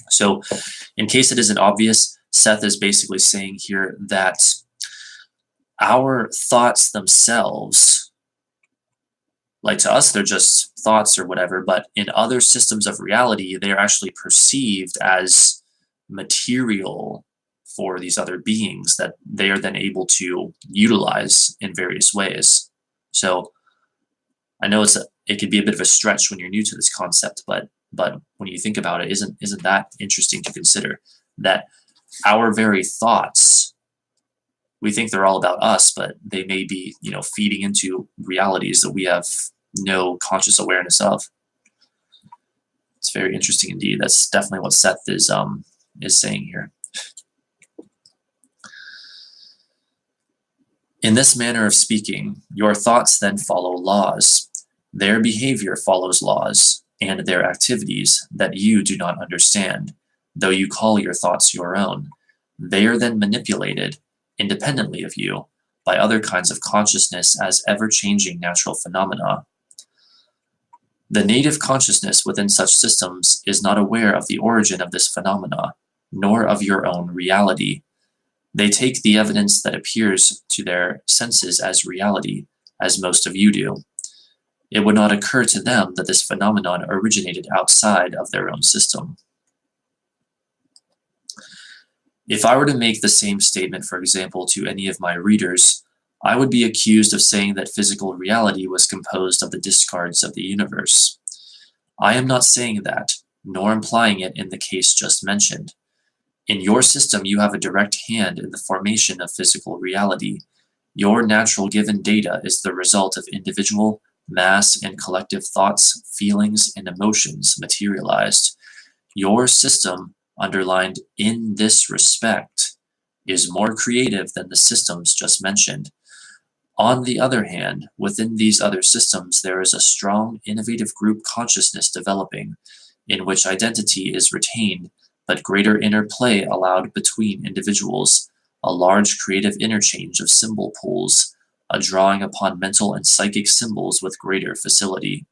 So, in case it isn't obvious, Seth is basically saying here that our thoughts themselves, like to us, they're just thoughts or whatever, but in other systems of reality, they are actually perceived as material for these other beings that they are then able to utilize in various ways. So I know it could be a bit of a stretch when you're new to this concept, but when you think about it, isn't that interesting to consider that our very thoughts, we think they're all about us, but they may be, feeding into realities that we have no conscious awareness of. It's very interesting indeed. That's definitely what Seth is saying here. In this manner of speaking, your thoughts then follow laws. Their behavior follows laws, and their activities that you do not understand, though you call your thoughts your own. They are then manipulated, independently of you, by other kinds of consciousness as ever-changing natural phenomena. The native consciousness within such systems is not aware of the origin of this phenomena, nor of your own reality. They take the evidence that appears to their senses as reality, as most of you do. It would not occur to them that this phenomenon originated outside of their own system. If I were to make the same statement, for example, to any of my readers, I would be accused of saying that physical reality was composed of the discards of the universe. I am not saying that, nor implying it in the case just mentioned. In your system, you have a direct hand in the formation of physical reality. Your natural given data is the result of individual, mass, and collective thoughts, feelings, and emotions materialized. Your system, underlined in this respect, is more creative than the systems just mentioned. On the other hand, within these other systems, there is a strong, innovative group consciousness developing, in which identity is retained, but greater interplay allowed between individuals, a large creative interchange of symbol pools, a drawing upon mental and psychic symbols with greater facility.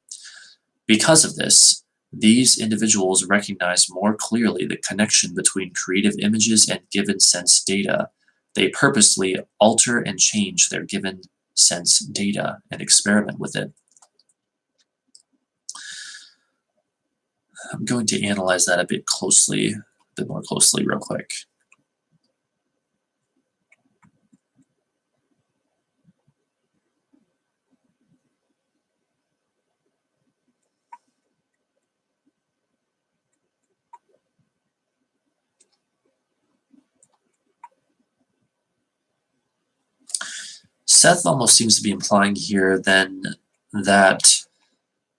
Because of this, these individuals recognize more clearly the connection between creative images and given sense data. They purposely alter and change their given sense data and experiment with it. I'm going to analyze that a bit more closely real quick. Seth almost seems to be implying here then that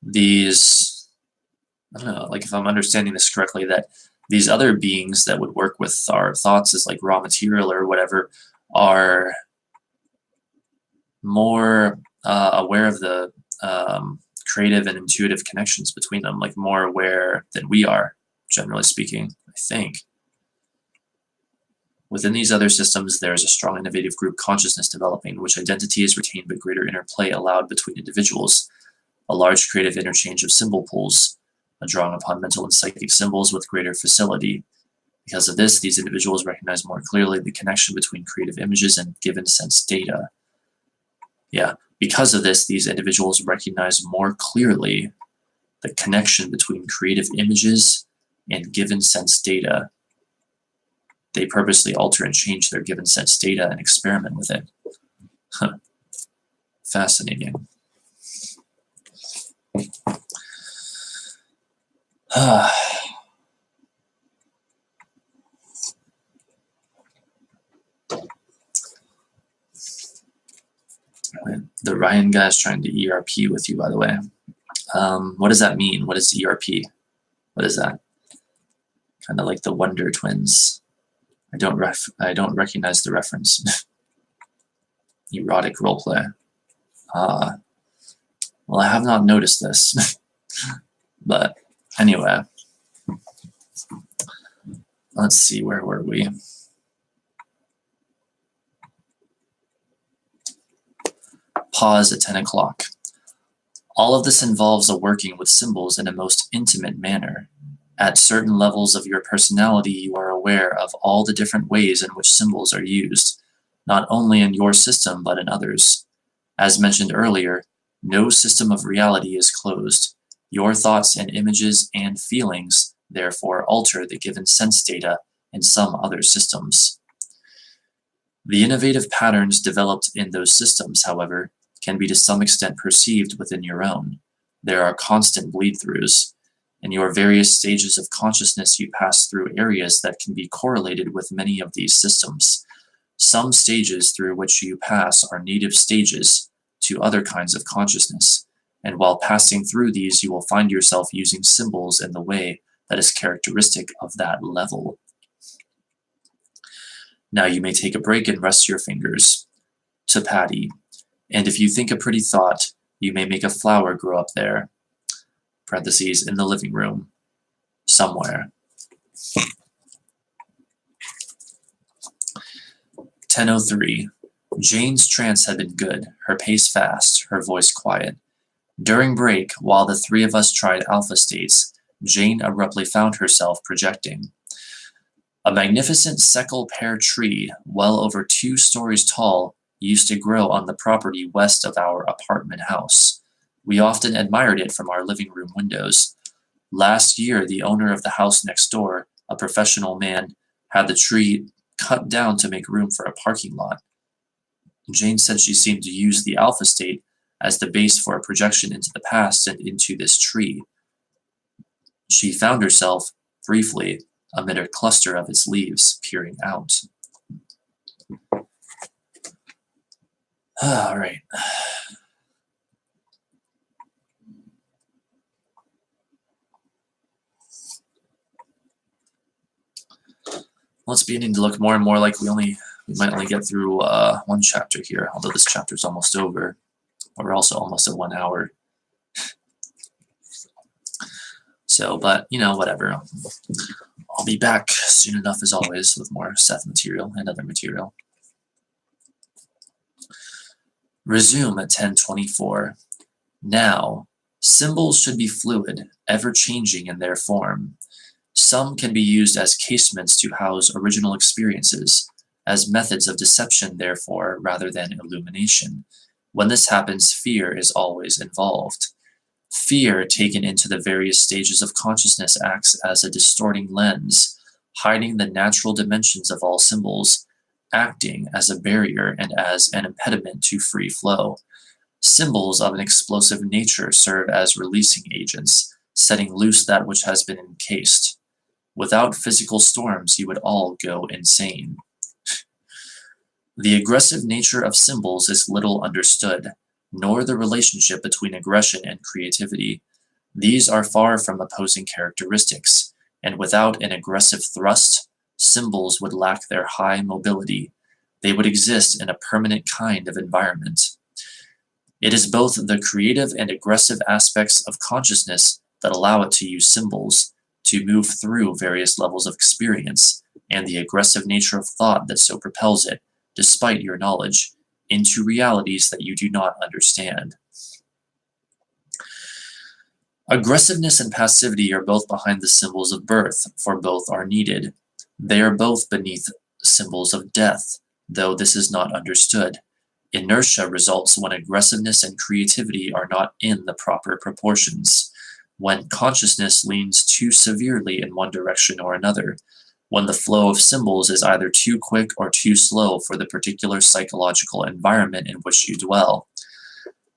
these, I don't know, like if I'm understanding this correctly, that these other beings that would work with our thoughts as like raw material or whatever are more aware of the creative and intuitive connections between them, like more aware than we are, generally speaking, I think. Within these other systems, there is a strong innovative group consciousness developing, in which identity is retained but greater interplay allowed between individuals, a large creative interchange of symbol pools, a drawing upon mental and psychic symbols with greater facility. Because of this, these individuals recognize more clearly the connection between creative images and given sense data. Yeah, because of this, these individuals recognize more clearly the connection between creative images and given sense data. They purposely alter and change their given sense data and experiment with it. Huh. Fascinating. The Ryan guy's trying to ERP with you, by the way. What does that mean? What is ERP? What is that? Kind of like the Wonder Twins. I don't recognize the reference. Erotic roleplay. Well, I have not noticed this. But anyway, let's see, where were we? Pause at 10 o'clock. All of this involves a working with symbols in a most intimate manner. At certain levels of your personality, you are aware of all the different ways in which symbols are used, not only in your system, but in others. As mentioned earlier, no system of reality is closed. Your thoughts and images and feelings, therefore, alter the given sense data in some other systems. The innovative patterns developed in those systems, however, can be to some extent perceived within your own. There are constant bleed-throughs. In your various stages of consciousness, you pass through areas that can be correlated with many of these systems. Some stages through which you pass are native stages to other kinds of consciousness, and while passing through these, you will find yourself using symbols in the way that is characteristic of that level. Now you may take a break and rest your fingers. To Patty. And if you think a pretty thought, you may make a flower grow up there. Parentheses, in the living room. Somewhere. 10:03. Jane's trance had been good, her pace fast, her voice quiet. During break, while the three of us tried alpha states, Jane abruptly found herself projecting. A magnificent seckel pear tree, well over 2 stories tall, used to grow on the property west of our apartment house. We often admired it from our living room windows. Last year, the owner of the house next door, a professional man, had the tree cut down to make room for a parking lot. Jane said she seemed to use the alpha state as the base for a projection into the past and into this tree. She found herself, briefly, amid a cluster of its leaves peering out. All right. Well, it's beginning to look more and more like we might only get through one chapter here, although this chapter is almost over. We're also almost at 1 hour. So, but, whatever. I'll be back soon enough, as always, with more Seth material and other material. Resume at 10:24. Now, symbols should be fluid, ever-changing in their form. Some can be used as casements to house original experiences, as methods of deception, therefore, rather than illumination. When this happens, fear is always involved. Fear, taken into the various stages of consciousness, acts as a distorting lens, hiding the natural dimensions of all symbols, acting as a barrier and as an impediment to free flow. Symbols of an explosive nature serve as releasing agents, setting loose that which has been encased. Without physical storms, you would all go insane. The aggressive nature of symbols is little understood, nor the relationship between aggression and creativity. These are far from opposing characteristics, and without an aggressive thrust, symbols would lack their high mobility. They would exist in a permanent kind of environment. It is both the creative and aggressive aspects of consciousness that allow it to use symbols, to move through various levels of experience, and the aggressive nature of thought that so propels it, despite your knowledge, into realities that you do not understand. Aggressiveness and passivity are both behind the symbols of birth, for both are needed. They are both beneath symbols of death, though this is not understood. Inertia results when aggressiveness and creativity are not in the proper proportions, when consciousness leans too severely in one direction or another, when the flow of symbols is either too quick or too slow for the particular psychological environment in which you dwell.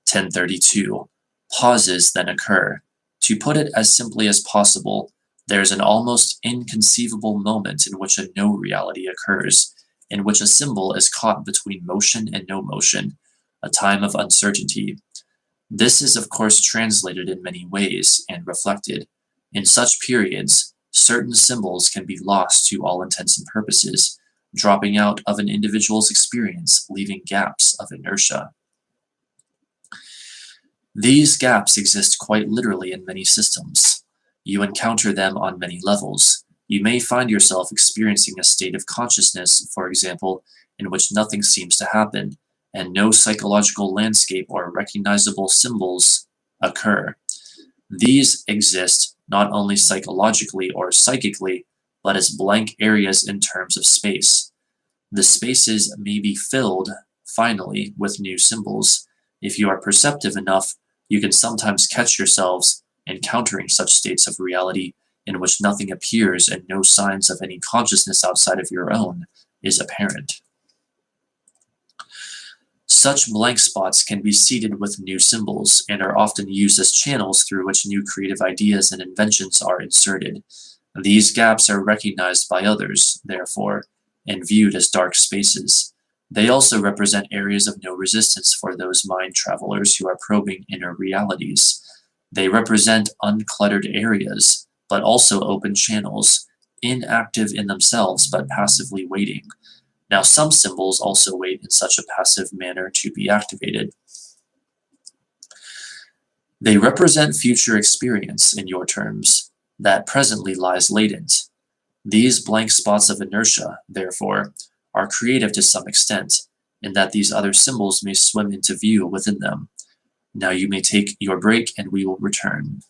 10:32. Pauses then occur. To put it as simply as possible, there is an almost inconceivable moment in which a no reality occurs, in which a symbol is caught between motion and no motion, a time of uncertainty. This is, of course, translated in many ways and reflected. In such periods, certain symbols can be lost to all intents and purposes, dropping out of an individual's experience, leaving gaps of inertia. These gaps exist quite literally in many systems. You encounter them on many levels. You may find yourself experiencing a state of consciousness, for example, in which nothing seems to happen, and no psychological landscape or recognizable symbols occur. These exist not only psychologically or psychically, but as blank areas in terms of space. The spaces may be filled, finally, with new symbols. If you are perceptive enough, you can sometimes catch yourselves encountering such states of reality in which nothing appears and no signs of any consciousness outside of your own is apparent. Such blank spots can be seeded with new symbols and are often used as channels through which new creative ideas and inventions are inserted. These gaps are recognized by others, therefore, and viewed as dark spaces. They also represent areas of no resistance for those mind travelers who are probing inner realities. They represent uncluttered areas, but also open channels, inactive in themselves but passively waiting. Now, some symbols also wait in such a passive manner to be activated. They represent future experience, in your terms, that presently lies latent. These blank spots of inertia, therefore, are creative to some extent, in that these other symbols may swim into view within them. Now you may take your break and we will return.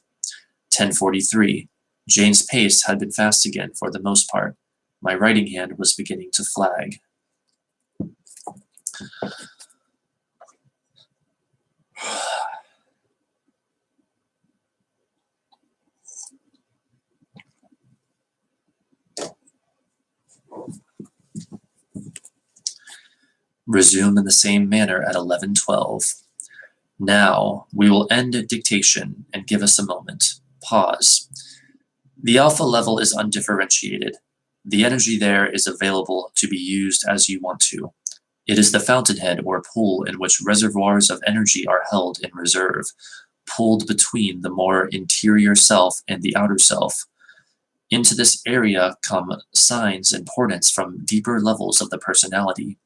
10:43. Jane's pace had been fast again for the most part. My writing hand was beginning to flag. Resume in the same manner at 11:12. Now, we will end dictation and give us a moment. Pause. The alpha level is undifferentiated. The energy there is available to be used as you want to. It is the fountainhead or pool in which reservoirs of energy are held in reserve, pulled between the more interior self and the outer self. Into this area come signs and portents from deeper levels of the personality.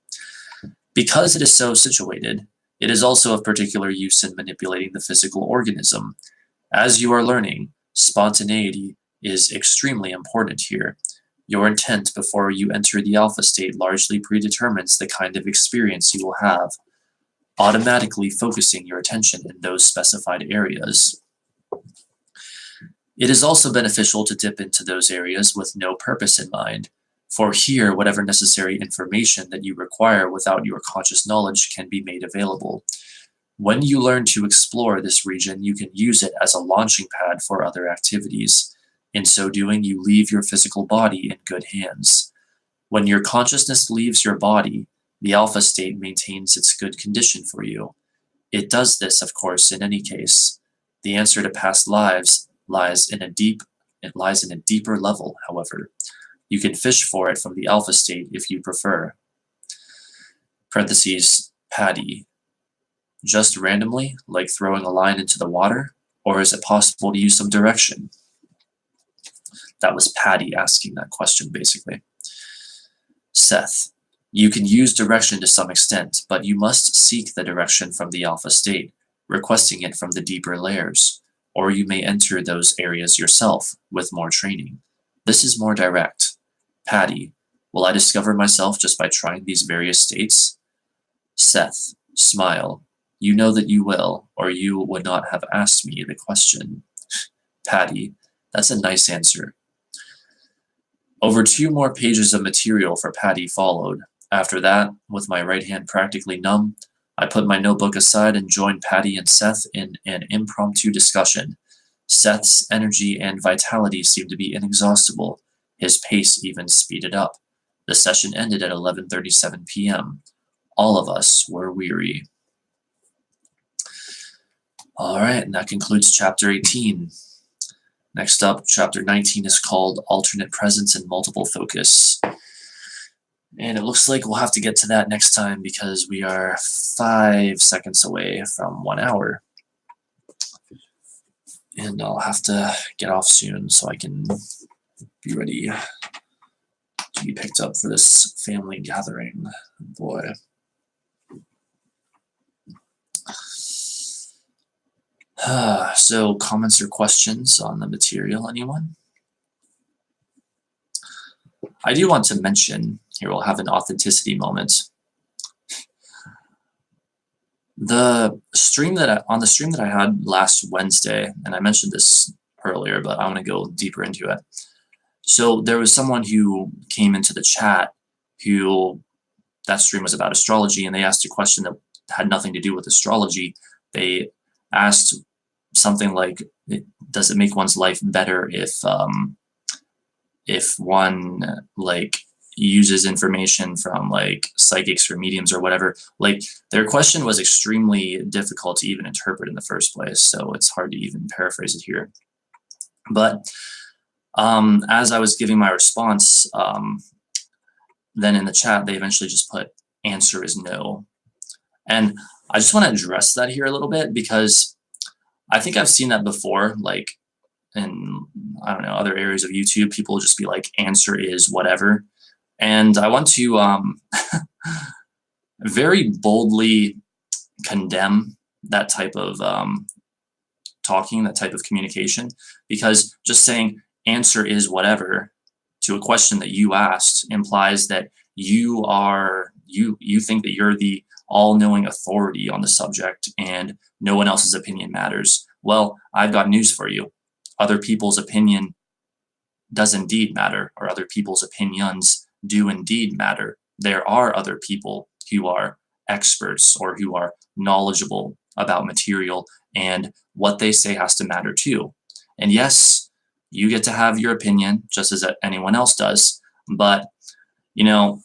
Because it is so situated, it is also of particular use in manipulating the physical organism. As you are learning, spontaneity is extremely important here. Your intent before you enter the alpha state largely predetermines the kind of experience you will have, automatically focusing your attention in those specified areas. It is also beneficial to dip into those areas with no purpose in mind, for here whatever necessary information that you require without your conscious knowledge can be made available. When you learn to explore this region, you can use it as a launching pad for other activities. In so doing, you leave your physical body in good hands. When your consciousness leaves your body, the alpha state maintains its good condition for you. It does this, of course, in any case. The answer to past lives lies in a deeper level, however. You can fish for it from the alpha state if you prefer. Parentheses, Patty. Just randomly, like throwing a line into the water? Or is it possible to use some direction? That was Patty asking that question, basically. Seth. You can use direction to some extent, but you must seek the direction from the alpha state, requesting it from the deeper layers, or you may enter those areas yourself with more training. This is more direct. Patty, will I discover myself just by trying these various states? Seth, smile. You know that you will, or you would not have asked me the question. Patty, that's a nice answer. Over 2 more pages of material for Patty followed. After that, with my right hand practically numb, I put my notebook aside and joined Patty and Seth in an impromptu discussion. Seth's energy and vitality seemed to be inexhaustible. His pace even speeded up. The session ended at 11:37 p.m. All of us were weary. All right, and that concludes chapter 18. Next up, chapter 19 is called Alternate Presence and Multiple Focus. And it looks like we'll have to get to that next time because we are 5 seconds away from 1 hour. And I'll have to get off soon so I can be ready to be picked up for this family gathering. Boy. So, comments or questions on the material, anyone? I do want to mention, here we'll have an authenticity moment. The stream that on the stream that I had last Wednesday, and I mentioned this earlier, but I want to go deeper into it. So there was someone who came into the chat who that stream was about astrology, and they asked a question that had nothing to do with astrology. They asked something like, "Does it make one's life better if one like uses information from like psychics or mediums or whatever?" Like their question was extremely difficult to even interpret in the first place, so it's hard to even paraphrase it here. But as I was giving my response, then in the chat they eventually just put answer is no. And I just want to address that here a little bit because I think I've seen that before, like in, I don't know, other areas of YouTube, people will just be like, answer is whatever. And I want to very boldly condemn that type of talking, that type of communication, because just saying answer is whatever to a question that you asked implies that you think that you're the all-knowing authority on the subject and no one else's opinion matters. Well, I've got news for you. Other people's opinion does indeed matter, or other people's opinions do indeed matter. There are other people who are experts or who are knowledgeable about material, and what they say has to matter too. And yes, you get to have your opinion just as anyone else does, but you know,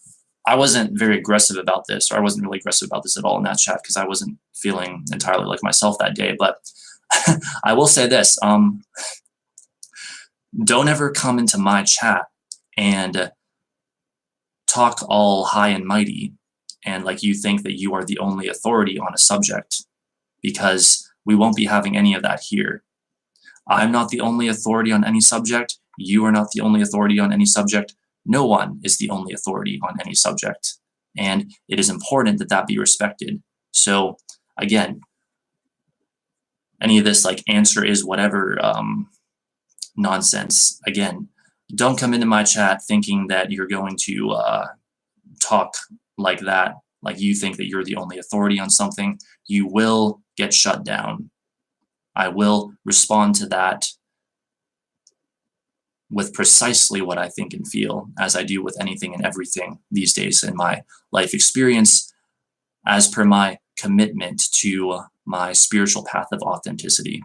I wasn't very aggressive about this, or I wasn't really aggressive about this at all in that chat because I wasn't feeling entirely like myself that day. But I will say this, don't ever come into my chat and talk all high and mighty and like you think that you are the only authority on a subject, because we won't be having any of that here. I'm not the only authority on any subject. You are not the only authority on any subject. No one is the only authority on any subject. And it is important that that be respected. So again, any of this like answer is whatever nonsense, again, don't come into my chat thinking that you're going to talk like that, like you think that you're the only authority on something. You will get shut down. I will respond to that with precisely what I think and feel, as I do with anything and everything these days in my life experience, as per my commitment to my spiritual path of authenticity.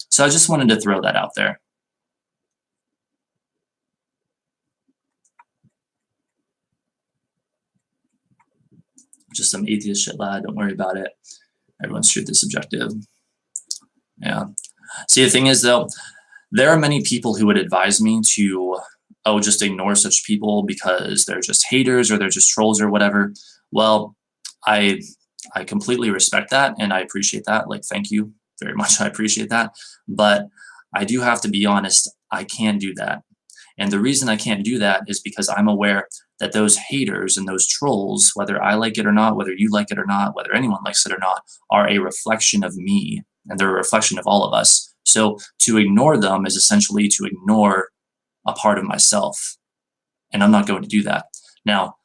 So I just wanted to throw that out there. Just some atheist shit, lad. Don't worry about it. Everyone's truth is subjective. Yeah. See, the thing is, though, there are many people who would advise me to, oh, just ignore such people because they're just haters or they're just trolls or whatever. Well, I completely respect that and I appreciate that. Like, thank you very much. I appreciate that. But I do have to be honest, I can't do that. And the reason I can't do that is because I'm aware that those haters and those trolls, whether I like it or not, whether you like it or not, whether anyone likes it or not, are a reflection of me, and they're a reflection of all of us. So to ignore them is essentially to ignore a part of myself, and I'm not going to do that. Now,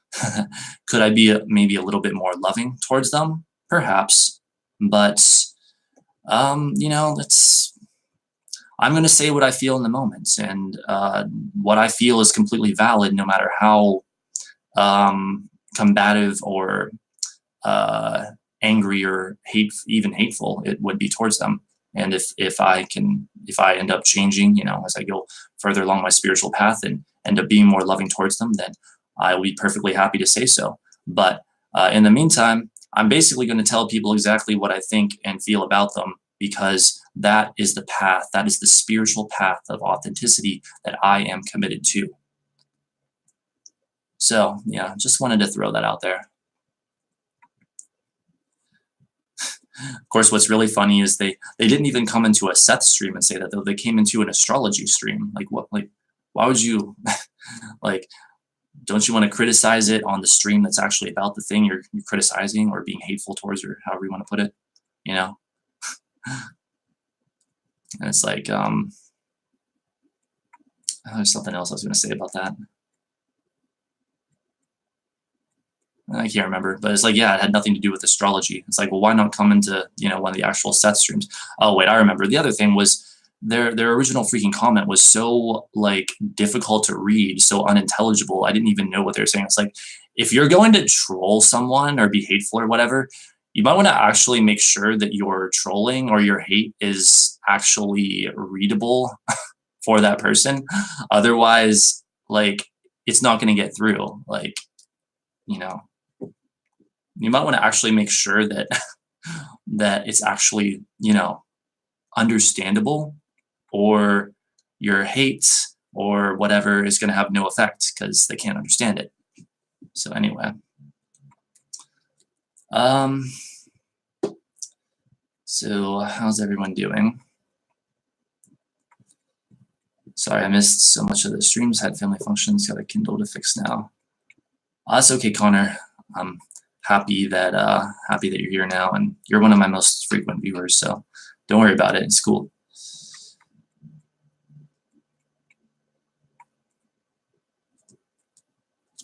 could I be maybe a little bit more loving towards them? Perhaps, but you know, I'm going to say what I feel in the moment, and what I feel is completely valid, no matter how combative or angry or even hateful it would be towards them. And if I end up changing, you know, as I go further along my spiritual path and end up being more loving towards them, then I will be perfectly happy to say so. But in the meantime, I'm basically going to tell people exactly what I think and feel about them, because that is the path, that is the spiritual path of authenticity that I am committed to. So yeah, just wanted to throw that out there. Of course, what's really funny is they didn't even come into a Seth stream and say that, though. They came into an astrology stream. Like what? Like why would you like? Don't you want to criticize it on the stream that's actually about the thing you're criticizing or being hateful towards, or however you want to put it? You know. And it's like there's something else I was going to say about that. I can't remember, but it's like, yeah, it had nothing to do with astrology. It's like, well, why not come into, one of the actual Seth streams? Oh, wait, I remember. The other thing was their original freaking comment was so like difficult to read, so unintelligible. I didn't even know what they were saying. It's like, if you're going to troll someone or be hateful or whatever, you might want to actually make sure that your trolling or your hate is actually readable for that person. Otherwise, like, it's not going to get through. Like, you might want to actually make sure that that it's actually, understandable, or your hate or whatever is going to have no effect because they can't understand it. So anyway, so how's everyone doing? Sorry, I missed so much of the streams. Had family functions, got a Kindle to fix now. That's okay, Connor. I'm happy that you're here now, and you're one of my most frequent viewers, so don't worry about it. It's cool.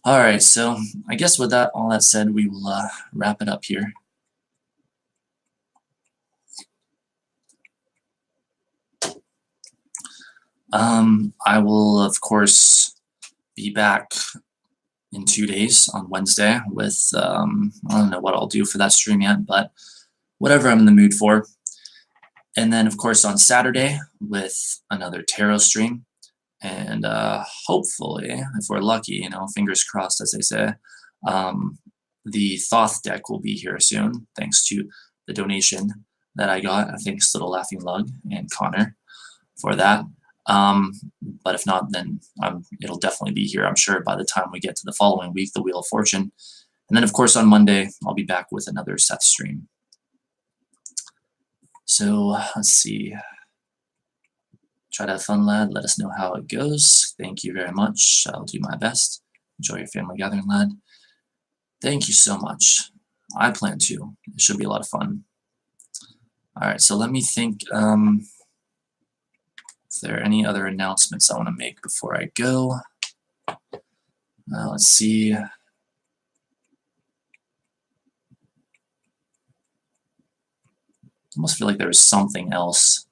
All right, so I guess with all that said, we will wrap it up here. I will, of course, be back in 2 days on Wednesday with, I don't know what I'll do for that stream yet, but whatever I'm in the mood for. And then, of course, on Saturday with another tarot stream. And hopefully, if we're lucky, fingers crossed, as they say, the Thoth deck will be here soon, thanks to the donation that I got. Thanks to the Laughing Lug and Connor for that. But if not, then it'll definitely be here, I'm sure, by the time we get to the following week, the Wheel of Fortune. And then, of course, on Monday, I'll be back with another Seth stream. So let's see. Try to have fun, lad. Let us know how it goes. Thank you very much. I'll do my best. Enjoy your family gathering, lad. Thank you so much. I plan to. It should be a lot of fun. All right, so let me think. Is there any other announcements I want to make before I go? Let's see. I almost feel like there was something else.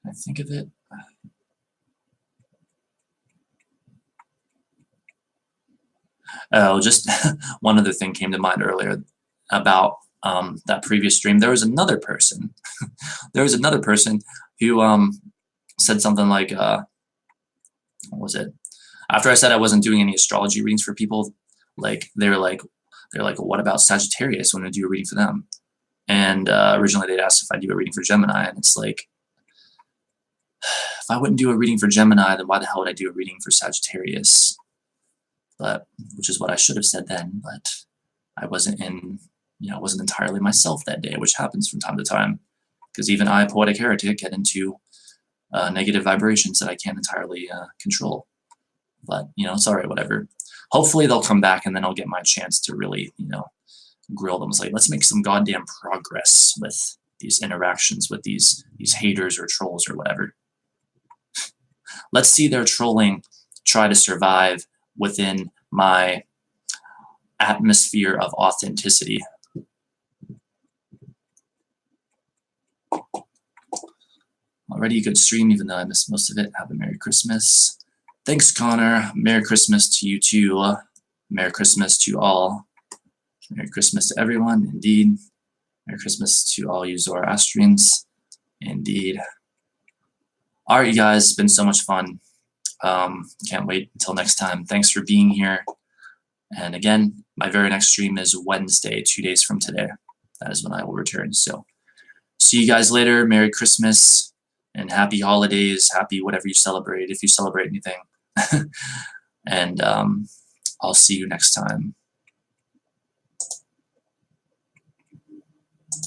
Can I think of it? Oh, just one other thing came to mind earlier about that previous stream. There was another person. There was another person who said something like, what was it? After I said I wasn't doing any astrology readings for people, like they're like, well, what about Sagittarius? When I do a reading for them? And originally they'd asked if I do a reading for Gemini, and it's like, if I wouldn't do a reading for Gemini, then why the hell would I do a reading for Sagittarius? But which is what I should have said then, but I wasn't wasn't entirely myself that day, which happens from time to time, because even I, poetic heretic, get into negative vibrations that I can't entirely control. But it's all right, whatever. Hopefully they'll come back, and then I'll get my chance to really grill them. It's like, let's make some goddamn progress with these interactions with these haters or trolls or whatever. Let's see their trolling try to survive within my atmosphere of authenticity. Already a good stream, even though I missed most of it. Have a Merry Christmas. Thanks, Connor. Merry Christmas to you too. Merry Christmas to all. Merry Christmas to everyone, indeed. Merry Christmas to all you Zoroastrians, indeed. All right, you guys, it's been so much fun. Can't wait until next time. Thanks for being here. And again, my very next stream is Wednesday, 2 days from today. That is when I will return. So see you guys later. Merry Christmas and happy holidays. Happy whatever you celebrate, if you celebrate anything. And I'll see you next time.